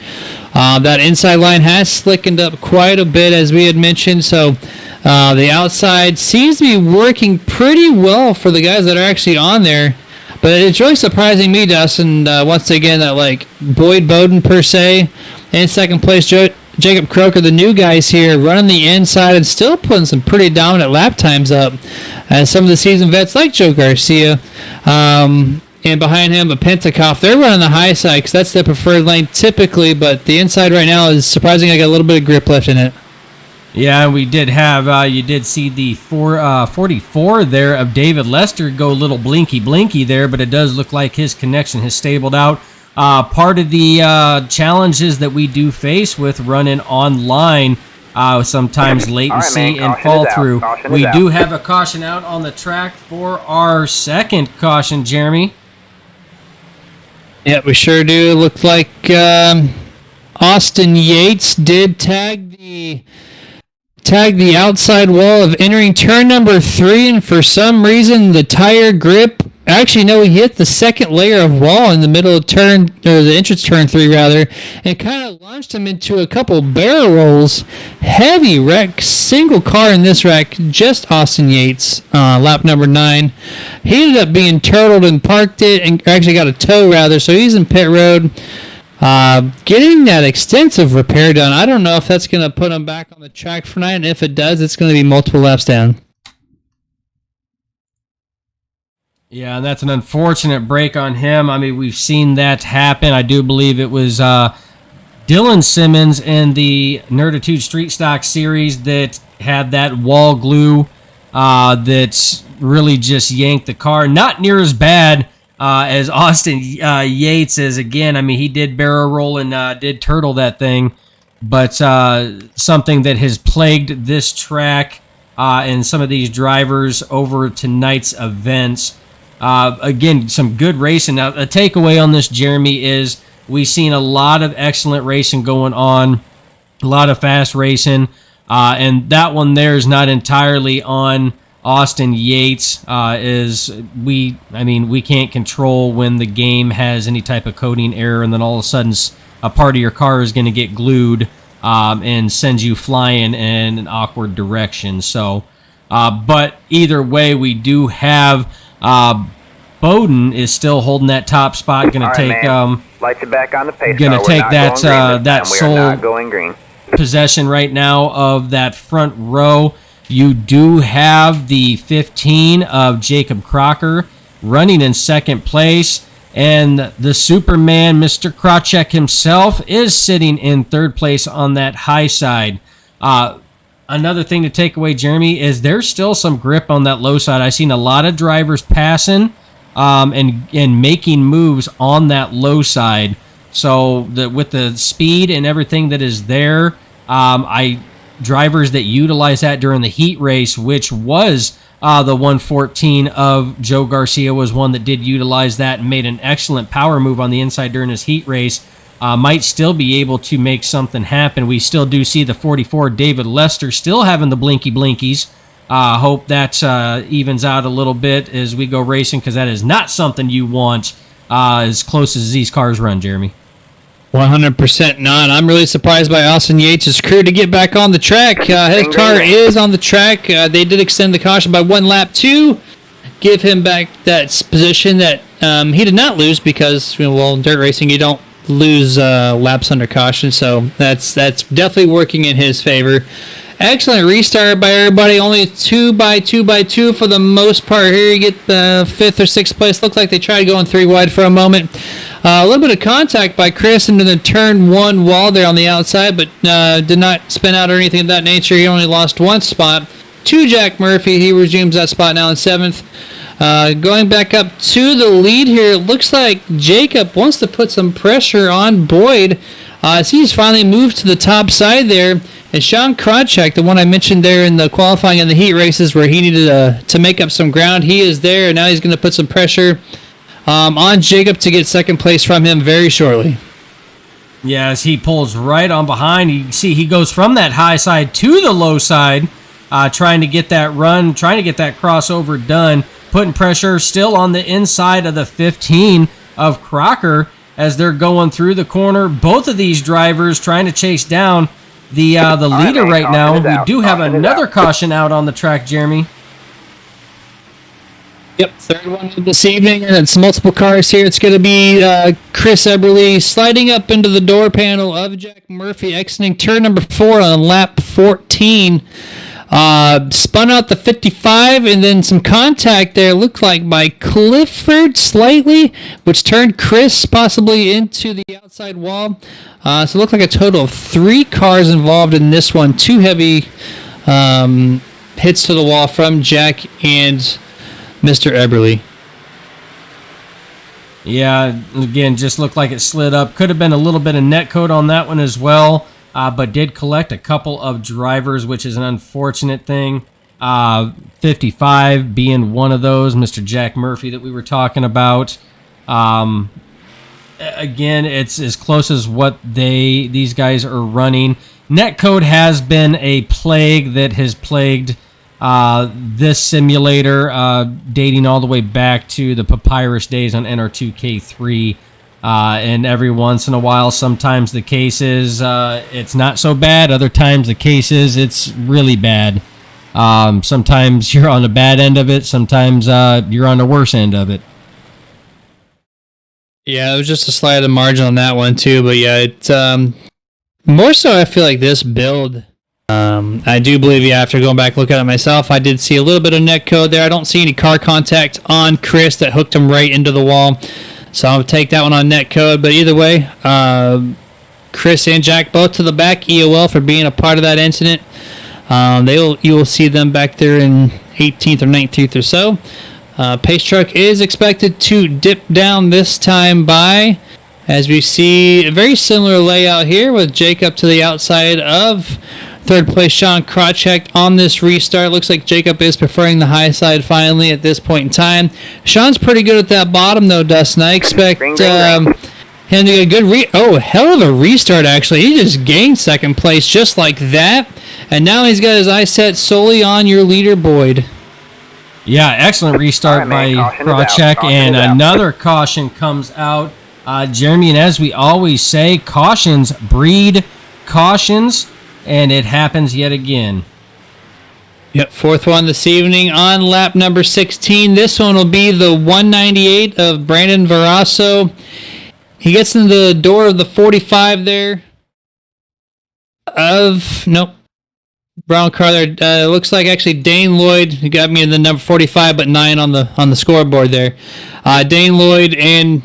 That inside line has slickened up quite a bit, as we had mentioned, so the outside seems to be working pretty well for the guys that are actually on there. But it's really surprising me, Dustin, once again, that like Boyd Bowden per se, in second place, Jacob Croker, the new guys here, running the inside and still putting some pretty dominant lap times up. As some of the seasoned vets like Joe Garcia, and behind him, a Pentecoff, they're running the high side because that's their preferred lane typically, but the inside right now is surprisingly got a little bit of grip left in it. Yeah, we did have, you did see the 44 there of David Lester go a little blinky there, but it does look like his connection has stabled out. Part of the challenges that we do face with running online, sometimes latency and fall through. We do have a caution out on the track for our second caution, Jeremy. Yeah, we sure do. Looked like Austin Yates did tag the outside wall of entering turn number 3, and for some reason the tire grip, actually no, he hit the second layer of wall in the middle of turn, or the entrance turn 3 rather, and kind of launched him into a couple barrel rolls. Heavy wreck, single car in this wreck, just Austin Yates, lap number 9. He ended up being turtled and parked it, and actually got a tow rather, so he's in pit road. Getting that extensive repair done. I don't know if that's going to put him back on the track for tonight, and if it does, it's going to be multiple laps down. Yeah, and that's an unfortunate break on him. I mean, we've seen that happen. I do believe it was Dylan Simmons in the Nerditude Street Stock Series that had that wall glue that really just yanked the car. Not near as bad as Austin Yates is. Again, I mean, he did barrel roll and did turtle that thing, but something that has plagued this track and some of these drivers over tonight's events. Again, some good racing. Now, a takeaway on this, Jeremy, is we've seen a lot of excellent racing going on, a lot of fast racing, and that one there is not entirely on Austin Yates. We can't control when the game has any type of coding error, and then all of a sudden a part of your car is going to get glued and send you flying in an awkward direction. So, but either way, we do have Bowden is still holding that top spot. Going to take lights are back on the pace. Going to take that sole possession right now of that front row. You do have the 15 of Jacob Crocker running in second place, and the Superman, Mr. Krawcheck himself, is sitting in third place on that high side. Another thing to take away, Jeremy, is there's still some grip on that low side. I've seen a lot of drivers passing and making moves on that low side. So with the speed and everything that is there, drivers that utilize that during the heat race, which was the 114 of Joe Garcia, was one that did utilize that and made an excellent power move on the inside during his heat race, might still be able to make something happen. We still do see the 44 David Lester still having the blinky blinkies. Hope that evens out a little bit as we go racing, because that is not something you want as close as these cars run, Jeremy. 100% not. I'm really surprised by Austin Yates' crew to get back on the track. His car is on the track. They did extend the caution by 1 lap to give him back that position that he did not lose, because, in dirt racing, you don't lose laps under caution. So that's definitely working in his favor. Excellent restart by everybody. Only 2 by 2 by 2 for the most part here. You get the 5th or 6th place. Looked like they tried going 3 wide for a moment. A little bit of contact by Chris into the turn 1 wall there on the outside, but did not spin out or anything of that nature. He only lost 1 spot to Jack Murphy. He resumes that spot now in 7th. Going back up to the lead here, it looks like Jacob wants to put some pressure on Boyd. As he's finally moved to the top side there. And Sean Krawczyk, the one I mentioned there in the qualifying and the heat races where he needed to make up some ground, he is there, and now he's going to put some pressure on Jacob to get second place from him very shortly. Yeah, as he pulls right on behind, you see he goes from that high side to the low side, trying to get that run, trying to get that crossover done, putting pressure still on the inside of the 15 of Crocker as they're going through the corner. Both of these drivers trying to chase down the leader right now. We do have another caution out on the track, Jeremy. Yep, third one of this evening, and it's multiple cars here. It's going to be Chris Eberly sliding up into the door panel of Jack Murphy, exiting turn number 4 on lap 14. Spun out the 55, and then some contact there, looked like by Clifford slightly, which turned Chris possibly into the outside wall. So it looked like a total of 3 cars involved in this one. 2 heavy hits to the wall from Jack and Mr. Eberly. Yeah, again, just looked like it slid up. Could have been a little bit of net code on that one as well, but did collect a couple of drivers, which is an unfortunate thing. 55 being one of those, Mr. Jack Murphy that we were talking about. Again, it's as close as what these guys are running. Netcode has been a plague that has plagued this simulator, dating all the way back to the Papyrus days on NR2K3. And every once in a while, sometimes the case is it's not so bad. Other times the case is it's really bad. Sometimes you're on the bad end of it. Sometimes you're on the worse end of it. Yeah, it was just a slight margin on that one too, but yeah, it's more so I feel like this build, I do believe, after going back looking at it myself, I did see a little bit of net code there. I don't see any car contact on Chris that hooked him right into the wall, so I'll take that one on net code, but either way, Chris and Jack both to the back, EOL for being a part of that incident. You will see them back there in 18th or 19th or so. Pace truck is expected to dip down this time by, as we see a very similar layout here with Jacob to the outside of third place Sean Krawczyk on this restart. Looks like Jacob is preferring the high side finally at this point in time. Sean's pretty good at that bottom though, Dustin. I expect him to get a good hell of a restart actually. He just gained second place just like that. And now he's got his eyes set solely on your leader, Boyd. Yeah, excellent restart by Krawczyk, and another caution comes out. Jeremy, and as we always say, cautions breed cautions, and it happens yet again. Yep, fourth one this evening on lap number 16. This one will be the 198 of Brandon Verasso. He gets into the door of the 45 there. Brown car there. Looks like actually Dane Lloyd, who got me in the number 45, but 9 on the scoreboard there. Dane Lloyd and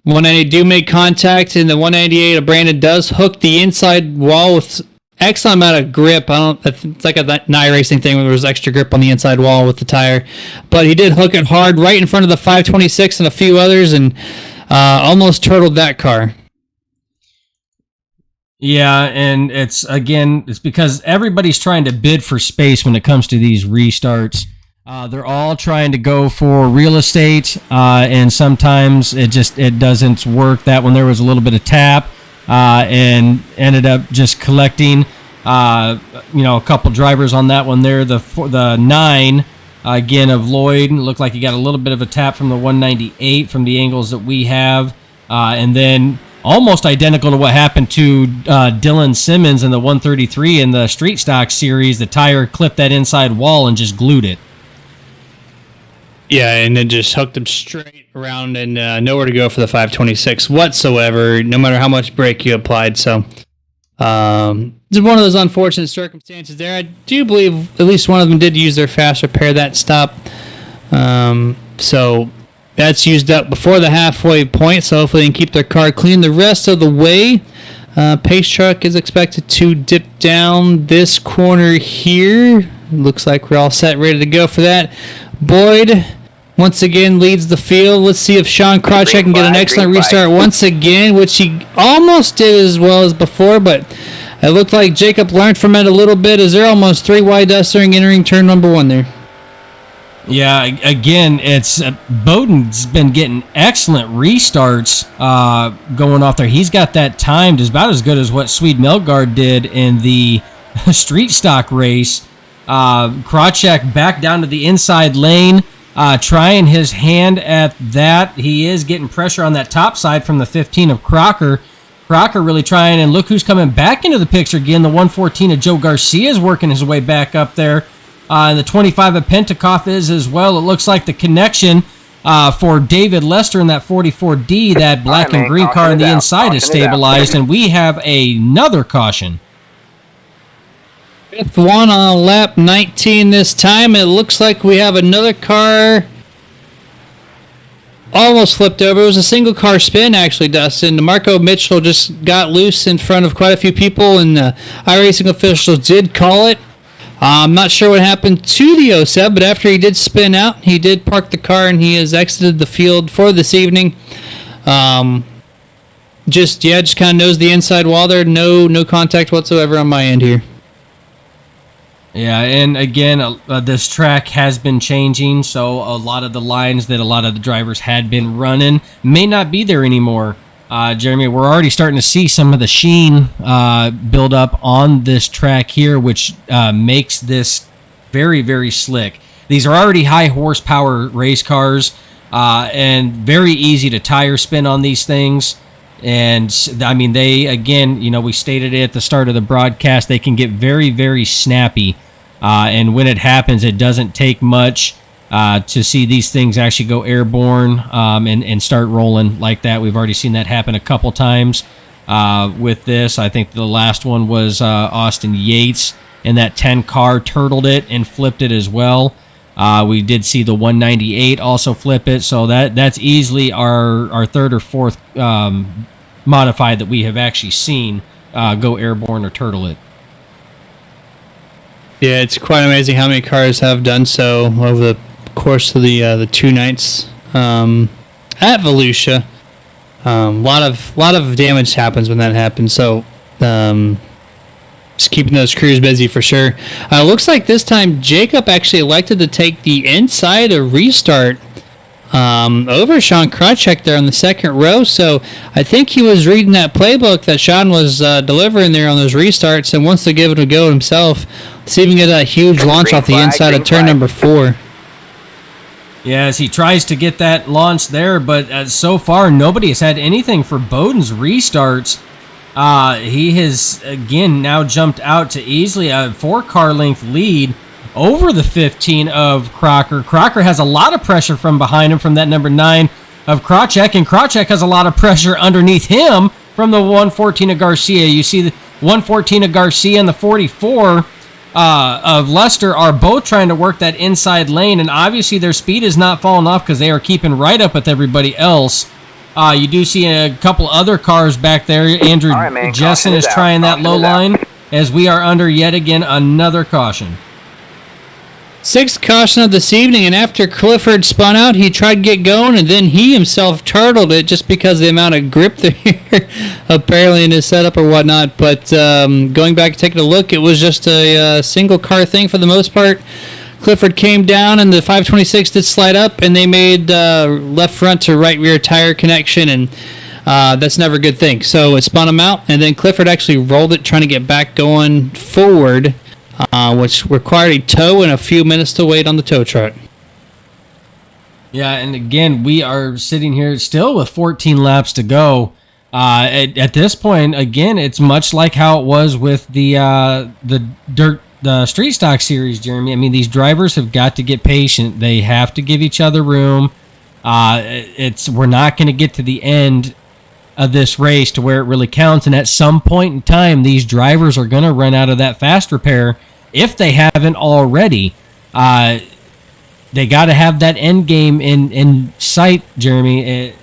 198 do make contact, and the 198 of Brandon does hook the inside wall with excellent amount of grip. It's like a iRacing thing where there was extra grip on the inside wall with the tire. But he did hook it hard right in front of the 526 and a few others and almost turtled that car. Yeah, and it's because everybody's trying to bid for space when it comes to these restarts. They're all trying to go for real estate, and sometimes it doesn't work. That one there was a little bit of tap, and ended up just collecting, a couple drivers on that one there. The 9 again of Lloyd looked like he got a little bit of a tap from the 198 from the angles that we have, and then almost identical to what happened to Dylan Simmons in the 133 in the Street Stock Series. The tire clipped that inside wall and just glued it. Yeah, and then just hooked him straight around and nowhere to go for the 526 whatsoever, no matter how much brake you applied. So it's one of those unfortunate circumstances there. I do believe at least one of them did use their fast repair that stop. So that's used up before the halfway point, so hopefully they can keep their car clean the rest of the way. Pace truck is expected to dip down this corner here. Looks like we're all set, ready to go for that. Boyd once again leads the field. Let's see if Sean Krawcheck can get an excellent restart once again, which he almost did as well as before, but it looked like Jacob learned from it a little bit as they're almost 3 wide during entering turn number 1 there. Yeah, again, it's Bowden's been getting excellent restarts going off there. He's got that timed as about as good as what Swede Melgard did in the street stock race. Krawcheck back down to the inside lane, trying his hand at that. He is getting pressure on that top side from the 15 of Crocker. Crocker really trying, and look who's coming back into the picture again. The 114 of Joe Garcia is working his way back up there. And the 25 of Pentecoff is as well. It looks like the connection for David Lester in that 44D, that black and green car on the inside is stabilized, and we have another caution. 5th one on lap 19 this time. It looks like we have another car almost flipped over. It was a single car spin, actually, Dustin. Marco Mitchell just got loose in front of quite a few people, and iRacing officials did call it. I'm not sure what happened to the 07, but after he did spin out, he did park the car and he has exited the field for this evening. Just kind of knows the inside wall there. No contact whatsoever on my end here. Yeah, and again, this track has been changing, so a lot of the lines that a lot of the drivers had been running may not be there anymore. Jeremy, we're already starting to see some of the sheen build up on this track here, which makes this very, very slick. These are already high horsepower race cars and very easy to tire spin on these things. And I mean, they, again, we stated it at the start of the broadcast, they can get very, very snappy. And when it happens, it doesn't take much to see these things actually go airborne and start rolling like that. We've already seen that happen a couple times with this. I think the last one was Austin Yates, and that 10 car turtled it and flipped it as well. We did see the 198 also flip it, so that's easily our third or fourth modified that we have actually seen go airborne or turtle it. Yeah, it's quite amazing how many cars have done so over the course of the 2 nights at Volusia. Lot of damage happens when that happens, so just keeping those crews busy for sure. Looks like this time Jacob actually elected to take the inside of restart over Sean Krawcheck there on the second row, so I think he was reading that playbook that Sean was delivering there on those restarts and wants to give it a go himself. See if we can get that huge launch off the inside of turn number 4. Yeah, as he tries to get that launch there, but so far nobody has had anything for Bowden's restarts. He has, again, now jumped out to easily a 4-car length lead over the 15 of Crocker. Crocker has a lot of pressure from behind him from that number 9 of Krawcheck, and Krawcheck has a lot of pressure underneath him from the 114 of Garcia. You see the 114 of Garcia and the 44 of Lester are both trying to work that inside lane, and obviously their speed is not falling off because they are keeping right up with everybody else. You do see a couple other cars back there. Andrew Jessen is trying that low line. as we are under yet again another caution. Sixth caution of this evening, and after Clifford spun out, he tried to get going, and then he himself turtled it just because of the amount of grip there apparently in his setup or whatnot. But going back and taking a look, it was just a single car thing for the most part. Clifford came down, and the 526 did slide up, and they made left front to right rear tire connection, and that's never a good thing. So it spun him out, and then Clifford actually rolled it trying to get back going forward, which required a tow and a few minutes to wait on the tow truck. Yeah, and again, we are sitting here still with 14 laps to go. At this point, again, it's much like how it was with the Street Stock Series, Jeremy. I mean, these drivers have got to get patient. They have to give each other room. We're not going to get to the end of this race to where it really counts, and at some point in time, these drivers are going to run out of that fast repair if they haven't already. They got to have that end game in sight, Jeremy.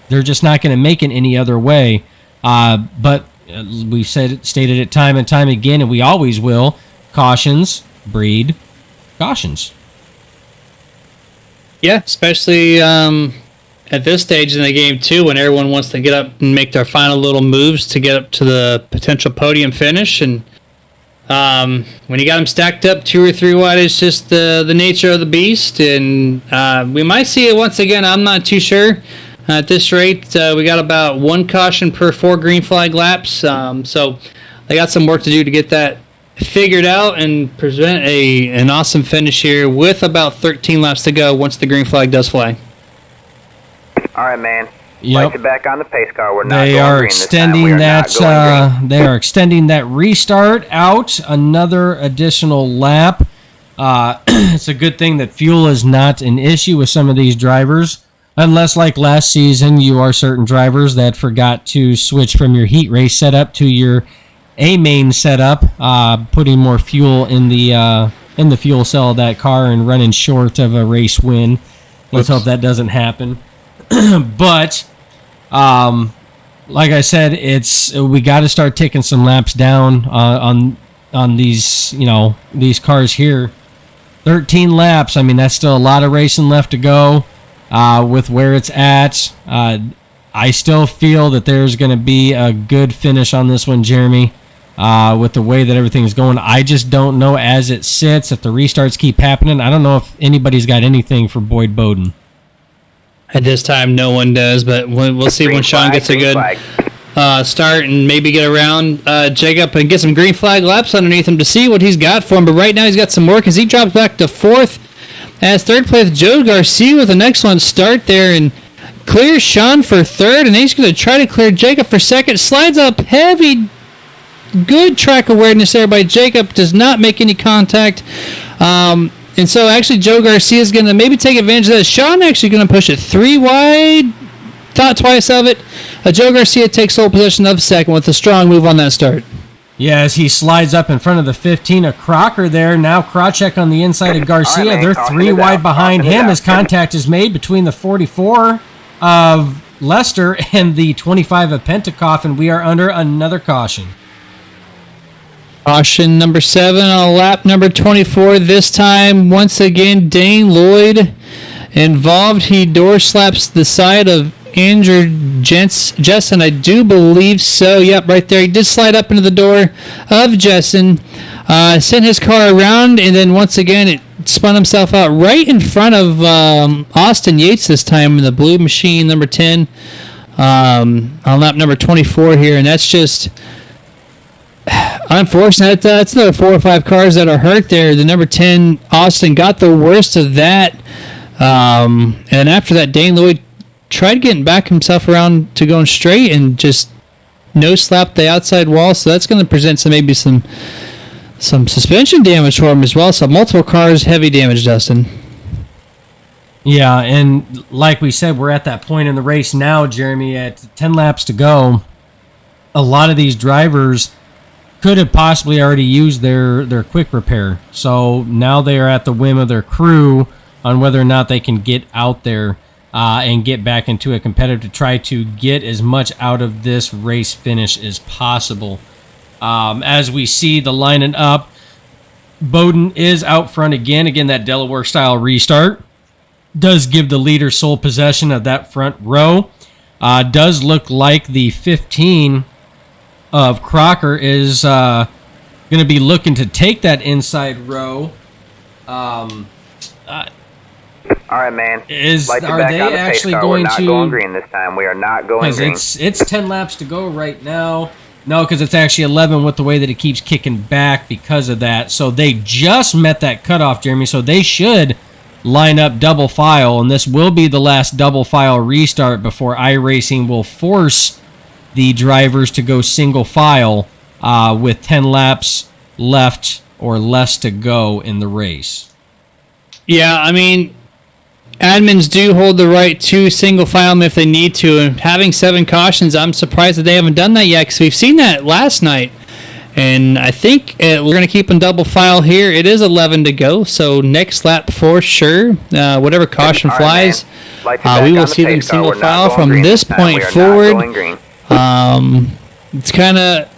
They're just not going to make it any other way. But we've stated it time and time again, and we always will. Cautions breed cautions. Yeah, especially at this stage in the game too, when everyone wants to get up and make their final little moves to get up to the potential podium finish. And when you got them stacked up 2 or 3 wide, it's just the nature of the beast. And we might see it once again. I'm not too sure. At this rate, we got about 1 caution per 4 green flag laps. So they got some work to do to get that figured out and present an awesome finish here with about 13 laps to go once the green flag does fly. All right, man. Yep. Lights are back on the pace car. We're not they going are green extending this time. that. They are extending that restart out another additional lap. It's a good thing that fuel is not an issue with some of these drivers, unless, like last season, you are certain drivers that forgot to switch from your heat race setup to your A-main setup, putting more fuel in the fuel cell of that car and running short of a race win. Let's hope that doesn't happen. But like I said, we got to start taking some laps down on these these cars here. 13 laps. I mean, that's still a lot of racing left to go. With where it's at, I still feel that there's going to be a good finish on this one, Jeremy. With the way that everything's going, I just don't know as it sits if the restarts keep happening. I don't know if anybody's got anything for Boyd Bowden. At this time, no one does, but we'll see when Sean gets a good start and maybe get around Jacob and get some green flag laps underneath him to see what he's got for him. But right now, he's got some work as he drops back to 4th. As third place, Joe Garcia with an excellent start there and clears Sean for 3rd, and he's going to try to clear Jacob for 2nd. Slides up heavy. Good track awareness there by Jacob. Does not make any contact. And so actually Joe Garcia is going to maybe take advantage of that. Sean actually going to push it 3 wide. Thought twice of it. Joe Garcia takes sole possession of 2nd with a strong move on that start. Yeah, as he slides up in front of the 15 of Crocker there. Now Kracek on the inside of Garcia. Right, they're 3 wide behind him as contact is made between the 44 of Lester and the 25 of Pentecoff, and we are under another caution. Caution number 7 on lap number 24. This time, once again, Dane Lloyd involved. He door slaps the side of Andrew Jessen, I do believe so. Yep, right there. He did slide up into the door of Jessen, sent his car around, and then once again it spun himself out right in front of Austin Yates this time in the blue machine, number 10, on lap number 24 here, and that's just unfortunate. That's another 4 or 5 cars that are hurt there. The number 10, Austin, got the worst of that, and after that, Dane Lloyd tried getting back himself around to going straight and just no-slapped the outside wall, so that's going to present maybe some suspension damage for him as well. So multiple cars, heavy damage, Dustin. Yeah, and like we said, we're at that point in the race now, Jeremy, at 10 laps to go. A lot of these drivers could have possibly already used their quick repair. So now they are at the whim of their crew on whether or not they can get out there and get back into a competitive to try to get as much out of this race finish as possible. As we see the lining up, Bowden is out front again. Again, that Delaware-style restart does give the leader sole possession of that front row. Does look like the 15 of Crocker is going to be looking to take that inside row. All right, man. Are they actually car. going We're not to? going green this time. We are not going green. It's 10 laps to go right now. No, because it's actually 11 with the way that it keeps kicking back because of that. So they just met that cutoff, Jeremy. So they should line up double file, and this will be the last double file restart before iRacing will force the drivers to go single file with 10 laps left or less to go in the race. Yeah, I mean, admins do hold the right to single file them if they need to, and having 7 cautions, I'm surprised that they haven't done that yet, because we've seen that last night, and I think we're going to keep them double file here. It is 11 to go, so next lap for sure, whatever caution flies, we will see them single file from this point forward. It's kind of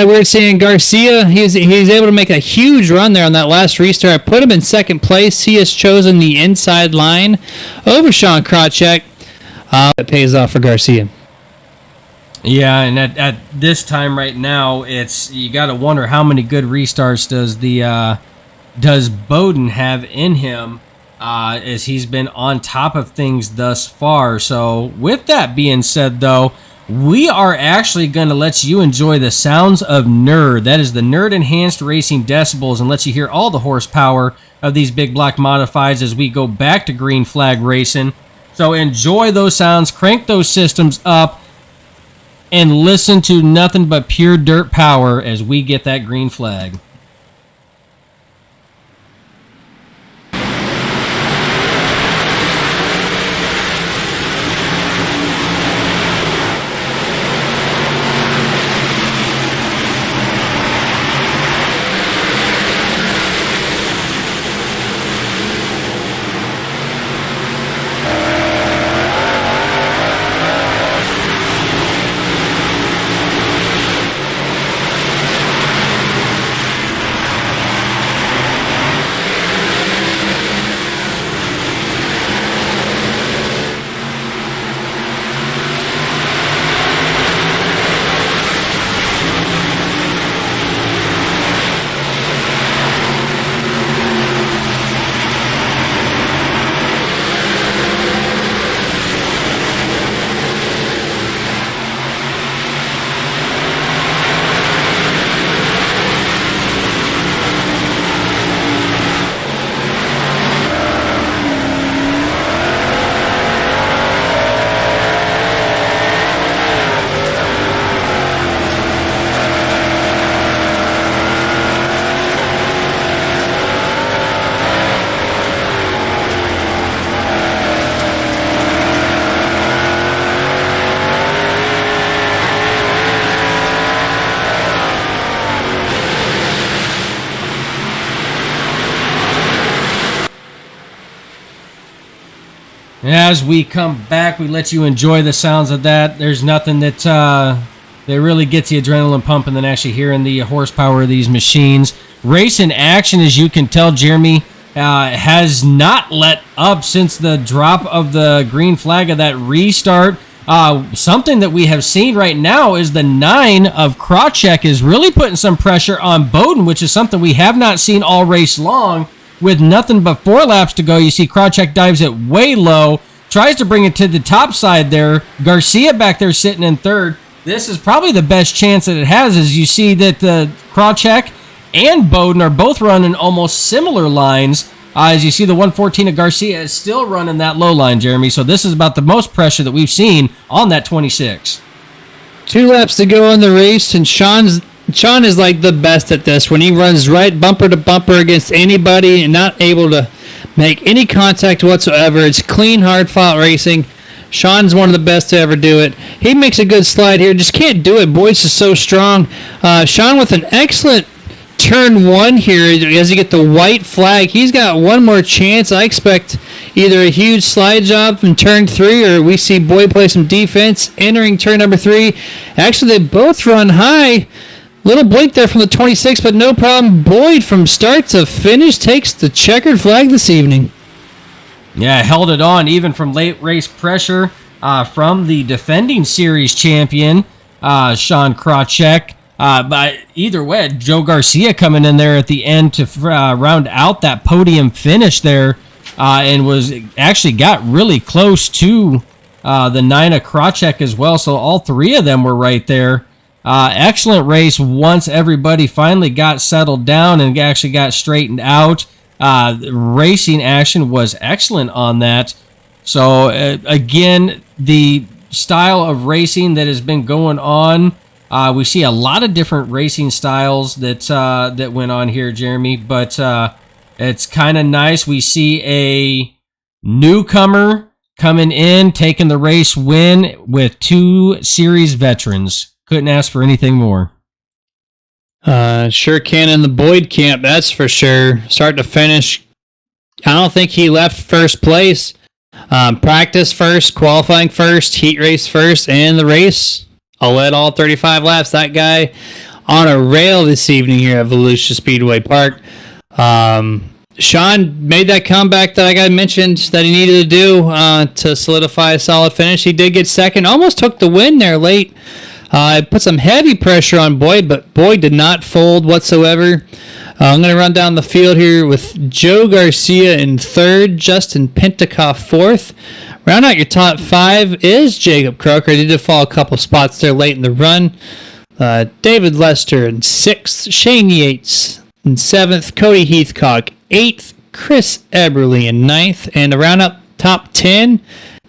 weird seeing Garcia. He's able to make a huge run there on that last restart. Put him in second place. He has chosen the inside line over Sean Kracek. It pays off for Garcia. Yeah, and at this time right now, you got to wonder how many good restarts does Bowden have in him, as he's been on top of things thus far. So with that being said, though, we are actually going to let you enjoy the sounds of Nerd. That is the Nerd Enhanced Racing Decibels, and let you hear all the horsepower of these big block modifieds as we go back to green flag racing. So enjoy those sounds, crank those systems up, and listen to nothing but pure dirt power as we get that green flag. As we come back, we let you enjoy the sounds of that. There's nothing that really gets the adrenaline pumping than actually hearing the horsepower of these machines. Race in action, as you can tell, Jeremy, has not let up since the drop of the green flag of that restart. Something that we have seen right now is the 9 of Kracek is really putting some pressure on Bowden, which is something we have not seen all race long. With nothing but 4 laps to go, you see Kracek dives it way low, tries to bring it to the top side there. Garcia back there sitting in third. This is probably the best chance that it has, as you see that Kracek and Bowden are both running almost similar lines. As you see, the 114 of Garcia is still running that low line, Jeremy. So this is about the most pressure that we've seen on that 26. 2 laps to go in the race, and Sean is like the best at this. When he runs right bumper to bumper against anybody and not able to make any contact whatsoever, it's clean, hard-fought racing. Sean's one of the best to ever do it. He makes a good slide here. Just can't do it. Boyce is so strong. Sean with an excellent turn 1 here as you get the white flag. He's got one more chance. I expect either a huge slide job in turn 3 or we see Boyd play some defense entering turn number 3. Actually, they both run high. Little Blake there from the 26, but no problem. Boyd from start to finish takes the checkered flag this evening. Yeah, held it on even from late race pressure from the defending series champion, Sean Krawcheck. But either way, Joe Garcia coming in there at the end to round out that podium finish there and was actually got really close to the Nina Krawcheck as well. So all three of them were right there. Excellent race once everybody finally got settled down and actually got straightened out. Racing action was excellent on that. So again, the style of racing that has been going on, we see a lot of different racing styles that went on here, Jeremy, but it's kind of nice. We see a newcomer coming in, taking the race win with 2 series veterans. Couldn't ask for anything more. Sure can in the Boyd camp, that's for sure. Start to finish, I don't think he left first place. Practice first, qualifying first, heat race first, and the race. I'll let all 35 laps. That guy on a rail this evening here at Volusia Speedway Park. Sean made that comeback that I mentioned that he needed to do to solidify a solid finish. He did get second, almost took the win there late. It put some heavy pressure on Boyd, but Boyd did not fold whatsoever. I'm going to run down the field here with Joe Garcia in third, Justin Pintakoff fourth. Round out your top 5 is Jacob Croker. He did fall a couple spots there late in the run. David Lester in 6th, Shane Yates in 7th, Cody Heathcock 8th, Chris Eberly in 9th, and to round up top 10,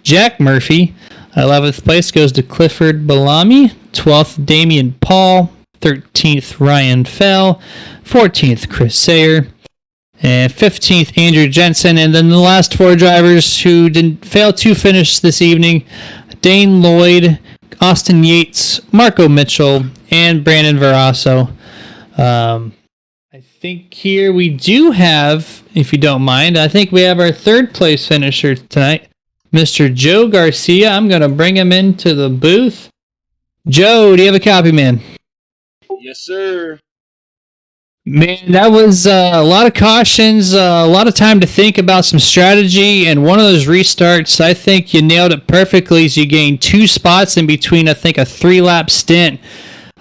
Jack Murphy. 11th place goes to Clifford Bellamy, 12th Damian Paul, 13th Ryan Fell, 14th Chris Sayer, and 15th Andrew Jensen. And then the last 4 drivers who didn't fail to finish this evening, Dane Lloyd, Austin Yates, Marco Mitchell, and Brandon Verasso. I think here we do have, if you don't mind, I think we have our 3rd place finisher tonight, Mr. Joe Garcia. I'm going to bring him into the booth. Joe, do you have a copy, man? Yes, sir. Man, that was a lot of cautions, a lot of time to think about some strategy, and one of those restarts, I think you nailed it perfectly as you gained 2 spots in between, I think, a 3-lap stint.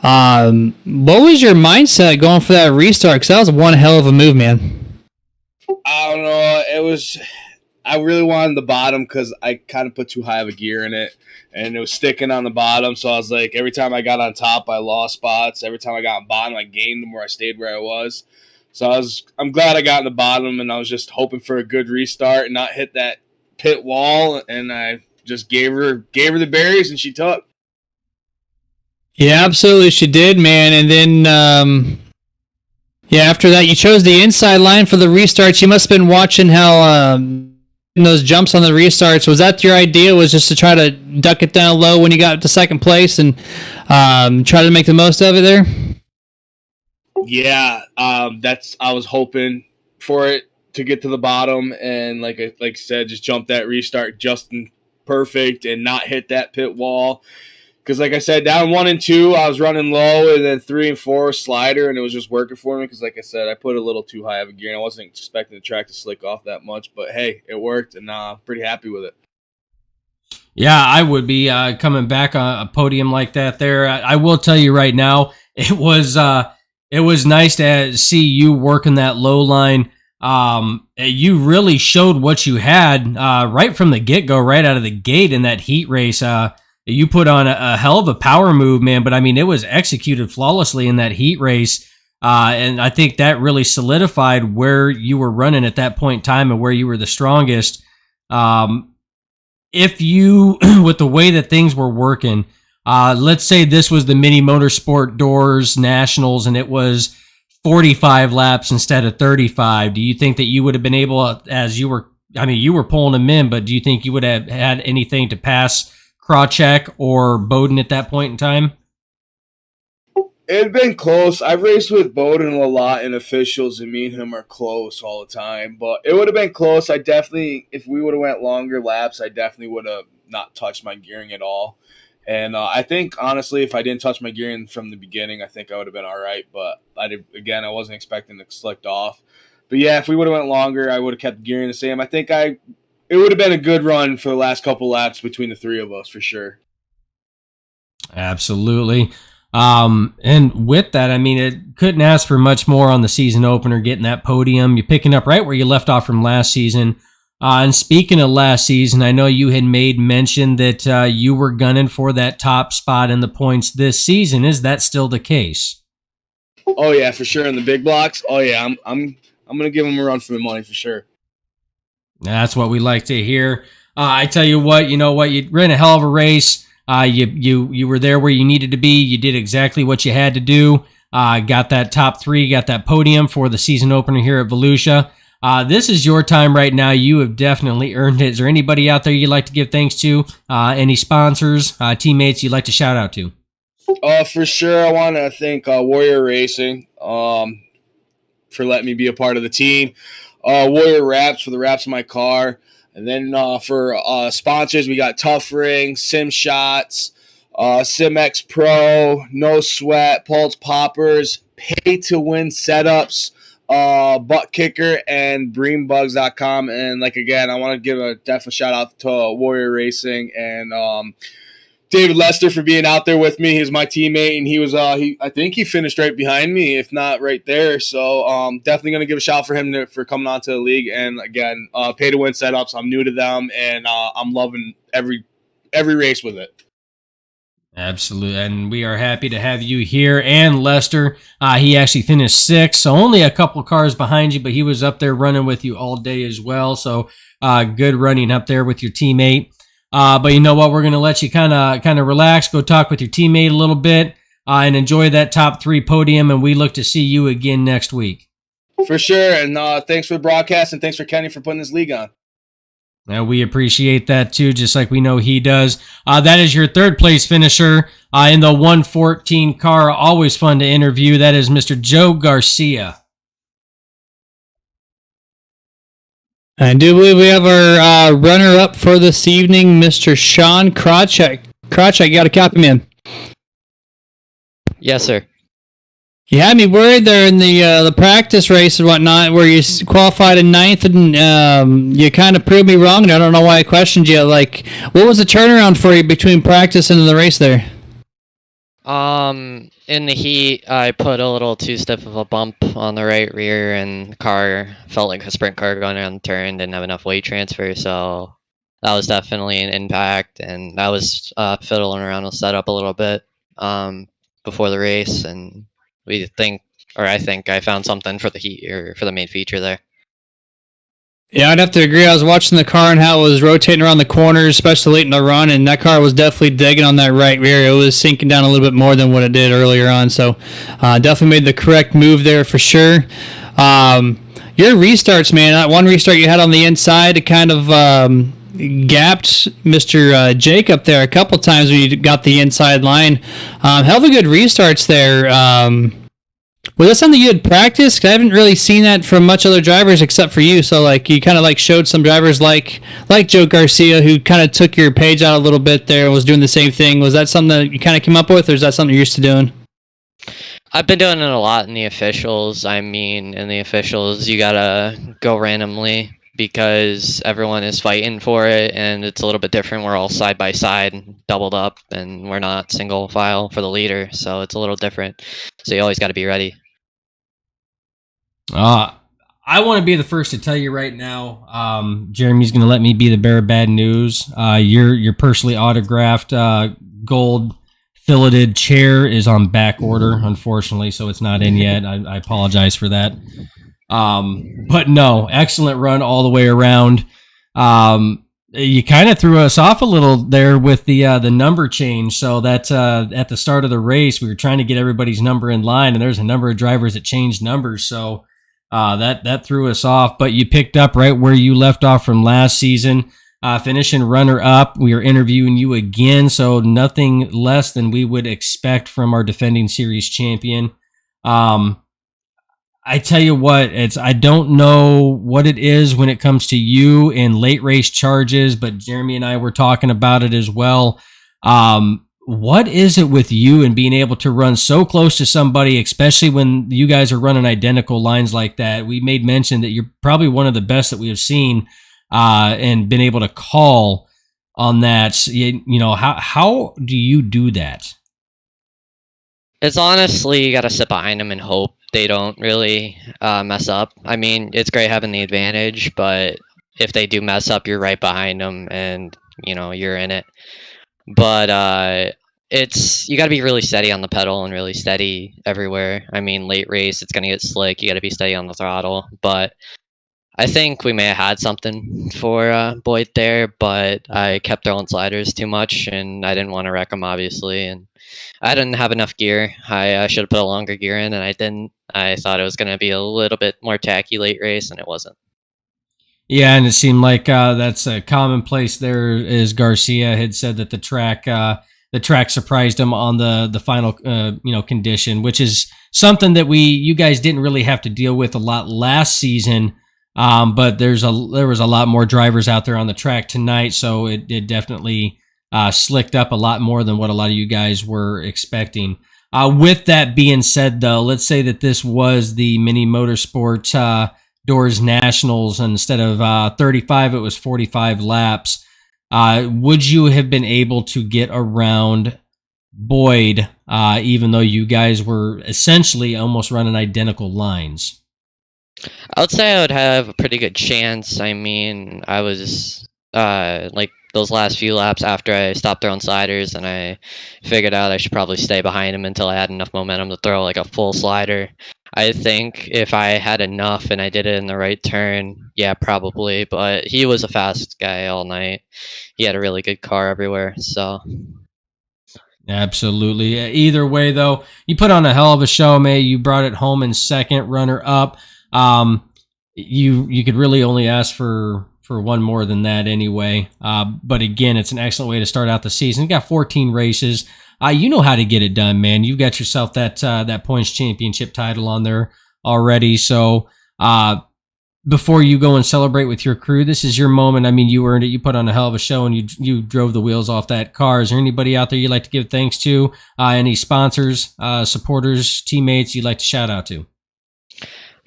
What was your mindset going for that restart? Because that was one hell of a move, man. I don't know. I really wanted the bottom because I kind of put too high of a gear in it, and it was sticking on the bottom. So I was like, every time I got on top, I lost spots. Every time I got on bottom, I gained them where I stayed where I was. So I'm glad I got in the bottom, and I was just hoping for a good restart and not hit that pit wall. And I just gave her the berries, and she took. Yeah, absolutely, she did, man. And then, after that, you chose the inside line for the restarts. You must have been watching how those jumps on the restarts. Was that your idea? Was just to try to duck it down low when you got to second place and try to make the most of it there? Yeah, I was hoping for it to get to the bottom, and like I said, just jump that restart just in perfect and not hit that pit wall. Because like I said, down 1 and 2, I was running low, and then 3 and 4 slider, and it was just working for me. Because like I said, I put a little too high of a gear, and I wasn't expecting the track to slick off that much. But hey, it worked, and I'm pretty happy with it. Yeah, I would be coming back on a podium like that there. I will tell you right now, it was nice to see you working that low line. You really showed what you had right from the get-go, right out of the gate in that heat race. You put on a hell of a power move, man, but I mean, it was executed flawlessly in that heat race. And I think that really solidified where you were running at that point in time and where you were the strongest. If you, with the way that things were working, let's say this was the Mini Motorsport Doors Nationals and it was 45 laps instead of 35. Do you think that you would have been able, you were pulling them in, but do you think you would have had anything to pass Krawcheck or Bowden at that point in time? It had been close. I've raced with Bowden a lot in officials, and me and him are close all the time. But it would have been close. If we would have went longer laps, I definitely would have not touched my gearing at all. And I think, honestly, if I didn't touch my gearing from the beginning, I think I would have been all right. But I wasn't expecting to slicked off. But yeah, if we would have went longer, I would have kept the gearing the same. I think it would have been a good run for the last couple laps between the three of us for sure. Absolutely. And with that, I mean, it couldn't ask for much more on the season opener, getting that podium. You're picking up right where you left off from last season. And speaking of last season, I know you had made mention that you were gunning for that top spot in the points this season. Is that still the case? Oh yeah, for sure. In the big blocks. Oh yeah, I'm gonna give them a run for the money for sure. That's what we like to hear. I tell you what, you ran a hell of a race. You were there where you needed to be. You did exactly what you had to do. Got that top three, got that podium for the season opener here at Volusia. This is your time right now. You have definitely earned it. Is there anybody out there you'd like to give thanks to? Any sponsors, teammates you'd like to shout out to? For sure. I want to thank Warrior Racing for letting me be a part of the team. Warrior Wraps for the wraps in my car. And then for sponsors, we got Tough Ring, Sim Shots, SimX Pro, No Sweat, Pulse Poppers, Pay to Win Setups, Butt Kicker, and BreamBugs.com. And again, I want to give a definite shout out to Warrior Racing and David Lester for being out there with me. He's my teammate, and he was I think he finished right behind me, if not right there. So definitely going to give a shout for him for coming on to the league. And again, Pay to Win Setups. I'm new to them, and I'm loving every race with it. Absolutely, and we are happy to have you here. And Lester, he actually finished sixth, so only a couple cars behind you, but he was up there running with you all day as well. So good running up there with your teammate. But you know what? We're going to let you kind of relax, go talk with your teammate a little bit, and enjoy that top three podium. And we look to see you again next week. For sure. And thanks for the broadcast, and thanks for Kenny for putting this league on. We appreciate that too, just like we know he does. That is your third place finisher in the 114 car. Always fun to interview. That is Mr. Joe Garcia. I do believe we have our runner-up for this evening, Mr. Sean Krawczyk. Krawczyk, you got a copy, man? Yes, sir. You had me worried there in the practice race and whatnot, where you qualified in ninth, and you kind of proved me wrong. And I don't know why I questioned you. What was the turnaround for you between practice and the race there? In the heat, I put a little too stiff of a bump on the right rear, and the car felt like a sprint car going around the turn, didn't have enough weight transfer, so that was definitely an impact, and I was fiddling around with setup a little bit before the race, and I think I found something for the heat, or for the main feature there. Yeah, I'd have to agree. I was watching the car and how it was rotating around the corners, especially late in the run, and that car was definitely digging on that right rear. It was sinking down a little bit more than what it did earlier on, so definitely made the correct move there for sure. Your restarts, man, that one restart you had on the inside, it kind of gapped Mr. Jake up there a couple times when you got the inside line. Hell of a good restarts there. Was that something you had practiced? 'Cause I haven't really seen that from much other drivers except for you. So you kind of showed some drivers like Joe Garcia, who kind of took your page out a little bit there and was doing the same thing. Was that something that you kind of came up with, or is that something you're used to doing? I've been doing it a lot in the officials. I mean, in the officials, you gotta go randomly because everyone is fighting for it, and it's a little bit different. We're all side by side, doubled up, and we're not single file for the leader, so it's a little different. So you always got to be ready. I want to be the first to tell you right now. Jeremy's going to let me be the bearer of bad news. Your personally autographed gold filleted chair is on back order, unfortunately, so it's not in yet. I apologize for that. But no, excellent run all the way around. You kind of threw us off a little there with the number change. So that at the start of the race, we were trying to get everybody's number in line, and there's a number of drivers that changed numbers. So that threw us off. But you picked up right where you left off from last season, finishing runner up. We are interviewing you again, so nothing less than we would expect from our defending series champion. I tell you what, I don't know what it is when it comes to you in late race charges, but Jeremy and I were talking about it as well. what is it with you and being able to run so close to somebody, especially when you guys are running identical lines like that? We made mention that you're probably one of the best that we have seen and been able to call on that. You know, how do you do that? It's honestly, you got to sit behind them and hope they don't really mess up. I mean, it's great having the advantage, but if they do mess up, you're right behind them and, you know, you're in it. But you got to be really steady on the pedal and really steady everywhere. I mean, late race, it's going to get slick. You got to be steady on the throttle. But I think we may have had something for Boyd there, but I kept throwing sliders too much, and I didn't want to wreck him, obviously. And I didn't have enough gear. I should have put a longer gear in, and I didn't. I thought it was going to be a little bit more tacky late race, and it wasn't. Yeah, and it seemed like that's a commonplace there. Is Garcia had said that the track surprised him on the final condition, which is something that you guys didn't really have to deal with a lot last season. But there was a lot more drivers out there on the track tonight, so it definitely slicked up a lot more than what a lot of you guys were expecting. With that being said, though, let's say that this was the Mini Motorsport Doors Nationals, and instead of 35, it was 45 laps. Would you have been able to get around Boyd, even though you guys were essentially almost running identical lines? I would say I would have a pretty good chance. I mean, I was like those last few laps after I stopped throwing sliders, and I figured out I should probably stay behind him until I had enough momentum to throw like a full slider. I think if I had enough and I did it in the right turn, yeah, probably. But he was a fast guy all night. He had a really good car everywhere, so. Absolutely. Either way, though, you put on a hell of a show, May. You brought it home in second, runner up. You could really only ask for one more than that anyway. But again, it's an excellent way to start out the season. You got 14 races. You know how to get it done, man. You've got yourself that points championship title on there already. So before you go and celebrate with your crew, this is your moment. I mean, you earned it. You put on a hell of a show, and you drove the wheels off that car. Is there anybody out there you'd like to give thanks to? Any sponsors, supporters, teammates you'd like to shout out to?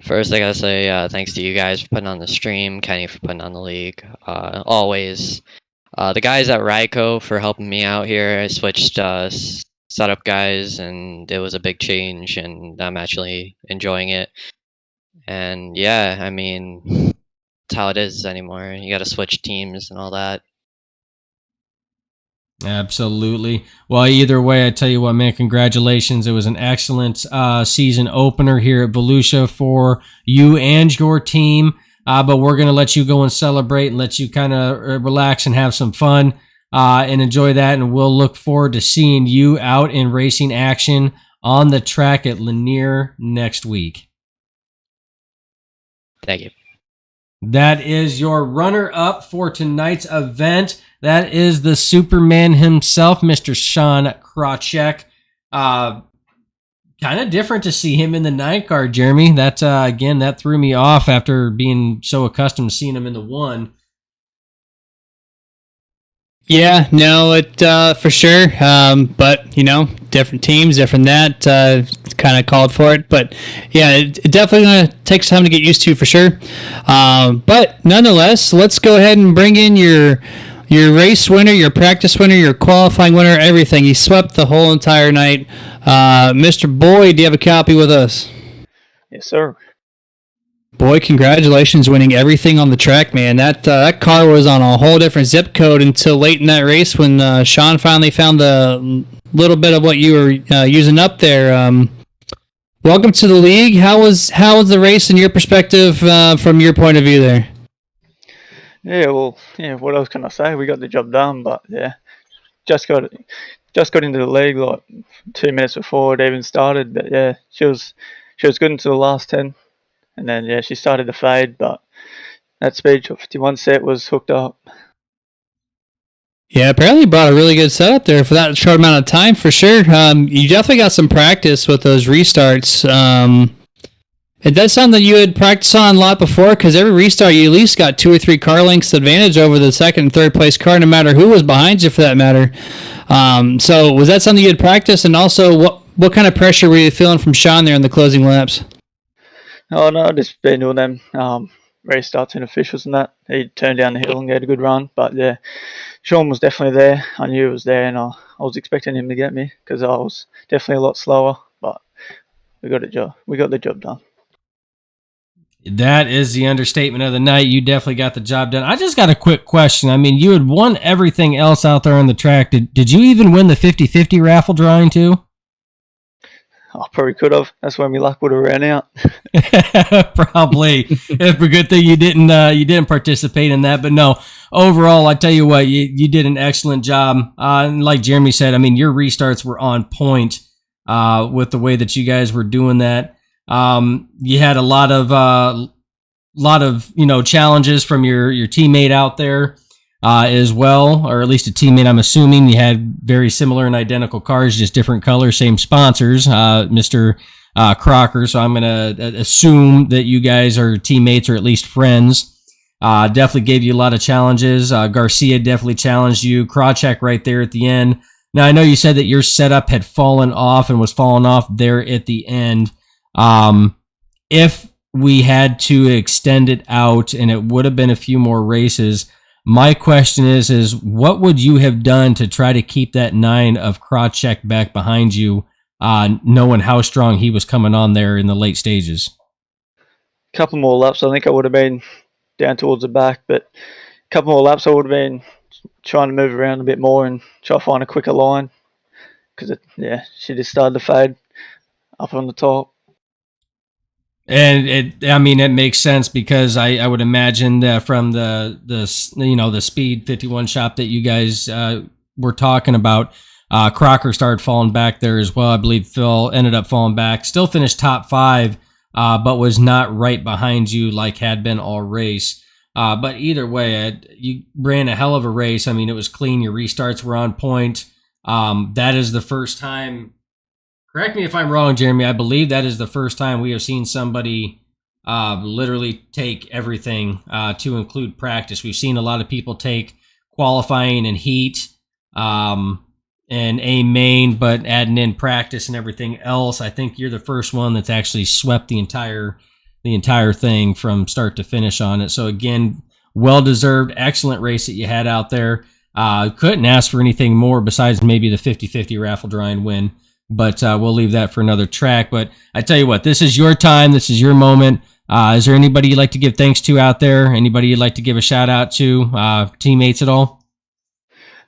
First, I gotta say thanks to you guys for putting on the stream, Kenny for putting on the league. Always. The guys at Ryko for helping me out here. I switched setup guys, and it was a big change, and I'm actually enjoying it. And yeah, I mean, it's how it is anymore. You gotta switch teams and all that. Absolutely. Well, either way, I tell you what, man, congratulations. It was an excellent season opener here at Volusia for you and your team. But we're going to let you go and celebrate and let you kind of relax and have some fun and enjoy that. And we'll look forward to seeing you out in racing action on the track at Lanier next week. Thank you. That is your runner-up for tonight's event. That is the Superman himself, Mr. Sean Krawcheck. Kind of different to see him in the 9 car, Jeremy. That again, that threw me off after being so accustomed to seeing him in the 1. Yeah, no, it for sure. But you know, different teams, different that kind of called for it. But yeah, it definitely gonna take some time to get used to for sure. But nonetheless, let's go ahead and bring in your race winner, your practice winner, your qualifying winner, everything. He swept the whole entire night. Mr. Boyd, do you have a copy with us? Yes, sir. Boy, congratulations winning everything on the track, man. That car was on a whole different zip code until late in that race when Sean finally found the little bit of what you were using up there. Welcome to the league. How was the race in your perspective from your point of view there? Yeah, well, what else can I say? We got the job done, but yeah, just got into the league like 2 minutes before it even started. But yeah, she was good until the last 10. And then, yeah, she started to fade, but that speed 51 set was hooked up. Yeah, apparently you brought a really good setup there for that short amount of time, for sure. You definitely got some practice with those restarts. Is that something you had practiced on a lot before? Because every restart, you at least got 2 or 3 car lengths advantage over the second and third place car, no matter who was behind you for that matter. So was that something you had practiced? And also, what kind of pressure were you feeling from Sean there in the closing laps? Oh no, just been doing them restarts and officials and that. He turned down the hill and had a good run, but yeah, Sean was definitely there. I knew he was there, and I was expecting him to get me because I was definitely a lot slower. But we got the job done. That is the understatement of the night. You definitely got the job done. I just got a quick question. I mean, you had won everything else out there on the track. Did you even win the 50-50 raffle drawing too? I probably could have. That's when my luck would have ran out. Probably. It's a good thing you didn't participate in that. But no, overall, I tell you what, you did an excellent job. And like Jeremy said, I mean, your restarts were on point with the way that you guys were doing that. You had a lot of challenges from your teammate out there as well, or at least a teammate. I'm assuming you had very similar and identical cars, just different colors, same sponsors, Mr. Crocker. So I'm gonna assume that you guys are teammates or at least friends. Definitely gave you a lot of challenges. Garcia definitely challenged you. Krawcheck right there at the end. Now I know you said that your setup had fallen off and was falling off there at the end. If we had to extend it out and it would have been a few more races, my question is what would you have done to try to keep that 9 of Krawcheck back behind you, knowing how strong he was coming on there in the late stages? A couple more laps, I think I would have been down towards the back, but a couple more laps I would have been trying to move around a bit more and try to find a quicker line because she just started to fade up on the top. And it makes sense because I would imagine that from the Speed 51 shop that you guys were talking about, Crocker started falling back there as well. I believe Phil ended up falling back, still finished top 5, but was not right behind you like had been all race. But either way, you ran a hell of a race. I mean, it was clean. Your restarts were on point. That is the first time. Correct me if I'm wrong, Jeremy. I believe that is the first time we have seen somebody literally take everything to include practice. We've seen a lot of people take qualifying and heat and a main, but adding in practice and everything else. I think you're the first one that's actually swept the entire thing from start to finish on it. So again, well-deserved, excellent race that you had out there. Couldn't ask for anything more besides maybe the 50-50 raffle drawing win. But we'll leave that for another track. But I tell you what, this is your time. This is your moment. Is there anybody you'd like to give thanks to out there? Anybody you'd like to give a shout out to? Teammates at all?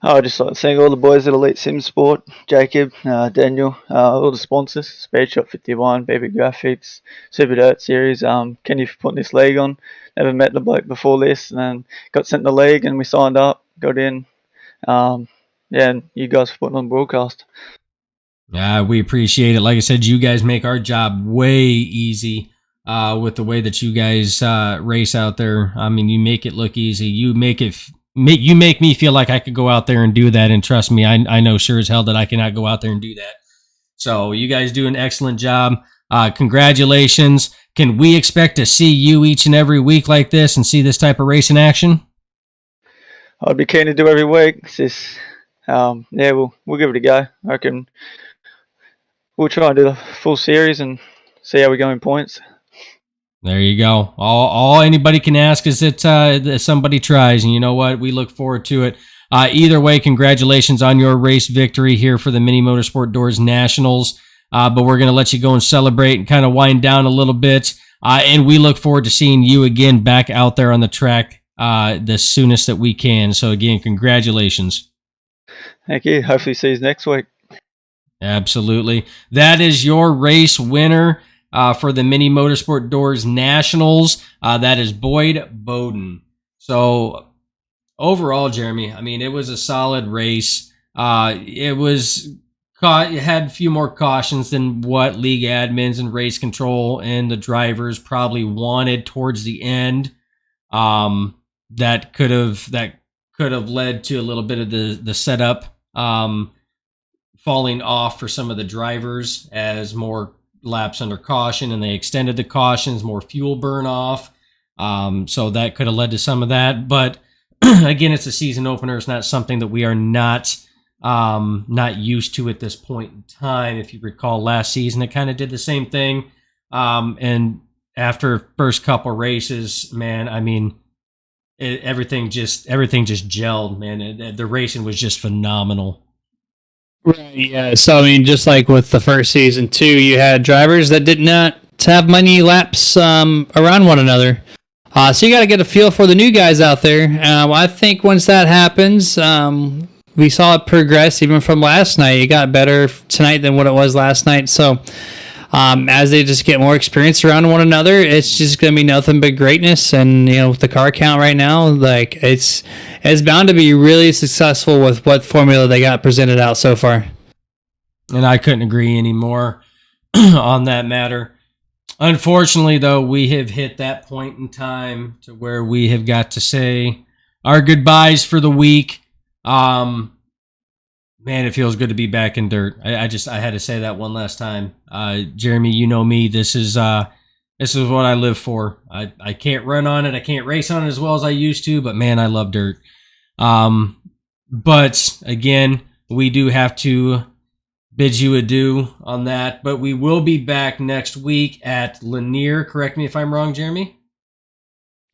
I'd just like to thank all the boys at Elite Sim Sport, Jacob, Daniel, all the sponsors, Speed Shop 51, BB Graphics, Super Dirt Series, Kenny for putting this league on. Never met the bloke before this, and then got sent the league, and we signed up, got in. And you guys for putting on the broadcast. We appreciate it. Like I said, you guys make our job way easy with the way that you guys race out there. I mean, you make it look easy. You make me feel like I could go out there and do that. And trust me, I know sure as hell that I cannot go out there and do that. So you guys do an excellent job. Congratulations. Can we expect to see you each and every week like this and see this type of race in action? I'd be keen to do every week. It's just, we'll give it a go. I reckon we'll try and do the full series and see how we go in points. There you go. All anybody can ask is that somebody tries, and you know what? We look forward to it. Either way, congratulations on your race victory here for the Mini Motorsport Doors Nationals. But we're going to let you go and celebrate and kind of wind down a little bit. And we look forward to seeing you again back out there on the track the soonest that we can. So again, congratulations. Thank you. Hopefully see you next week. Absolutely. That is your race winner for the Mini Motorsport Doors Nationals. That is Boyd Bowden. So overall, Jeremy, I mean, it was a solid race. It had a few more cautions than what league admins and race control and the drivers probably wanted towards the end. That could have led to a little bit of the setup falling off for some of the drivers as more laps under caution, and they extended the cautions, more fuel burn off. So that could have led to some of that. But again, it's a season opener. It's not something that we are not used to at this point in time. If you recall last season, it kind of did the same thing. And after first couple races, man, I mean, everything just gelled, man. The racing was just phenomenal. Right. Yeah. So I mean, just like with the first season too, you had drivers that did not have many laps around one another. So you got to get a feel for the new guys out there. I think once that happens, we saw it progress even from last night. It got better tonight than what it was last night. So as they just get more experience around one another, it's just going to be nothing but greatness. And with the car count right now, like it's bound to be really successful with what formula they got presented out so far. And I couldn't agree anymore on that matter. Unfortunately, though, we have hit that point in time to where we have got to say our goodbyes for the week. Man, it feels good to be back in dirt. I had to say that one last time. Jeremy, you know me. This is what I live for. I can't run on it. I can't race on it as well as I used to, but man, I love dirt. But again, we do have to bid you adieu on that, but we will be back next week at Lanier. Correct me if I'm wrong, Jeremy.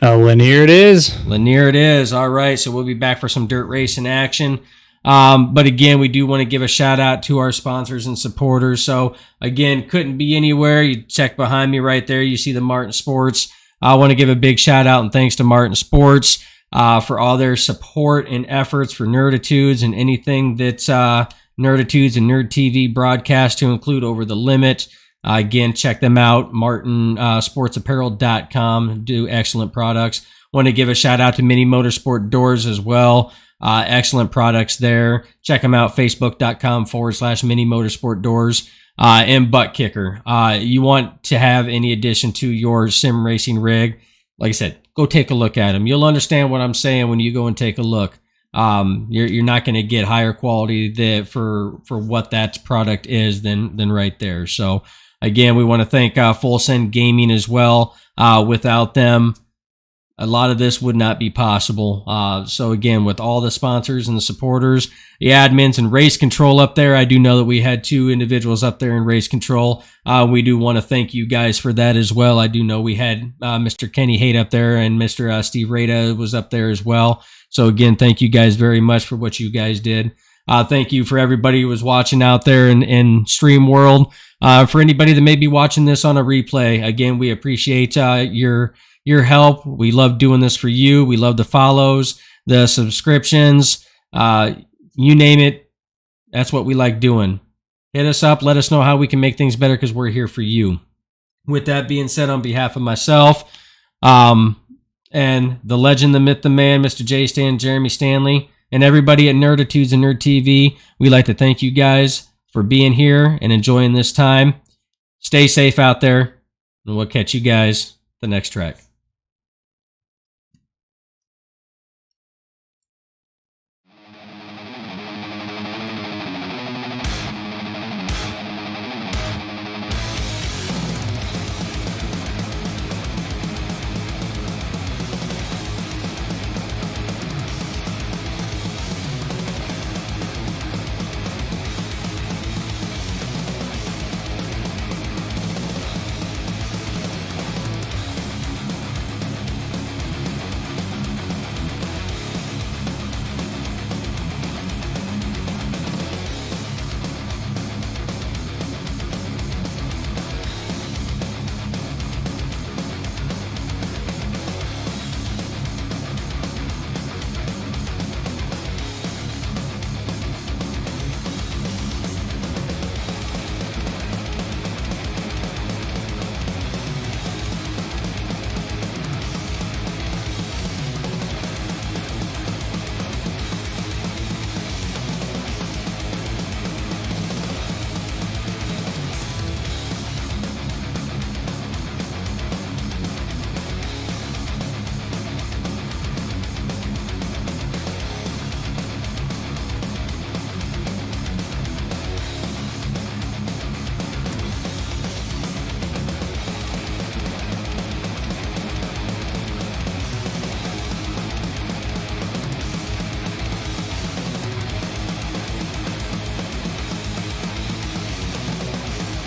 Lanier it is. Lanier it is. All right, so we'll be back for some dirt racing action. But again, we do want to give a shout out to our sponsors and supporters. So again, couldn't be anywhere. You check behind me right there. You see the Martin Sports. I want to give a big shout out and thanks to Martin Sports for all their support and efforts for Nerditudes and anything that's Nerditudes and Nerd TV broadcast, to include Over the Limit. Again, check them out, martinsportsapparel.com. Do excellent products. Want to give a shout out to Mini Motorsport Doors as well. Excellent products there. Check them out, facebook.com/Mini Motorsport Doors. And Butt Kicker. You want to have any addition to your sim racing rig, like I said, go take a look at them. You'll understand what I'm saying when you go and take a look. You're not going to get higher quality for what that product is than right there. So again, we want to thank Full Send Gaming as well. Without them, a lot of this would not be possible. So again, with all the sponsors and the supporters, the admins and race control up there, I do know that we had 2 individuals up there in race control. We do want to thank you guys for that as well. I do know we had Mr. Kenny Haight up there, and Mr. Steve Rada was up there as well. So again, thank you guys very much for what you guys did. Thank you for everybody who was watching out there in Stream World. For anybody that may be watching this on a replay, again, we appreciate your help. We love doing this for you. We love the follows, the subscriptions, you name it. That's what we like doing. Hit us up. Let us know how we can make things better, because we're here for you. With that being said, on behalf of myself, and the legend, the myth, the man, Mr. J. Stan, Jeremy Stanley, and everybody at Nerditudes and Nerd TV, we'd like to thank you guys for being here and enjoying this time. Stay safe out there, and we'll catch you guys the next track.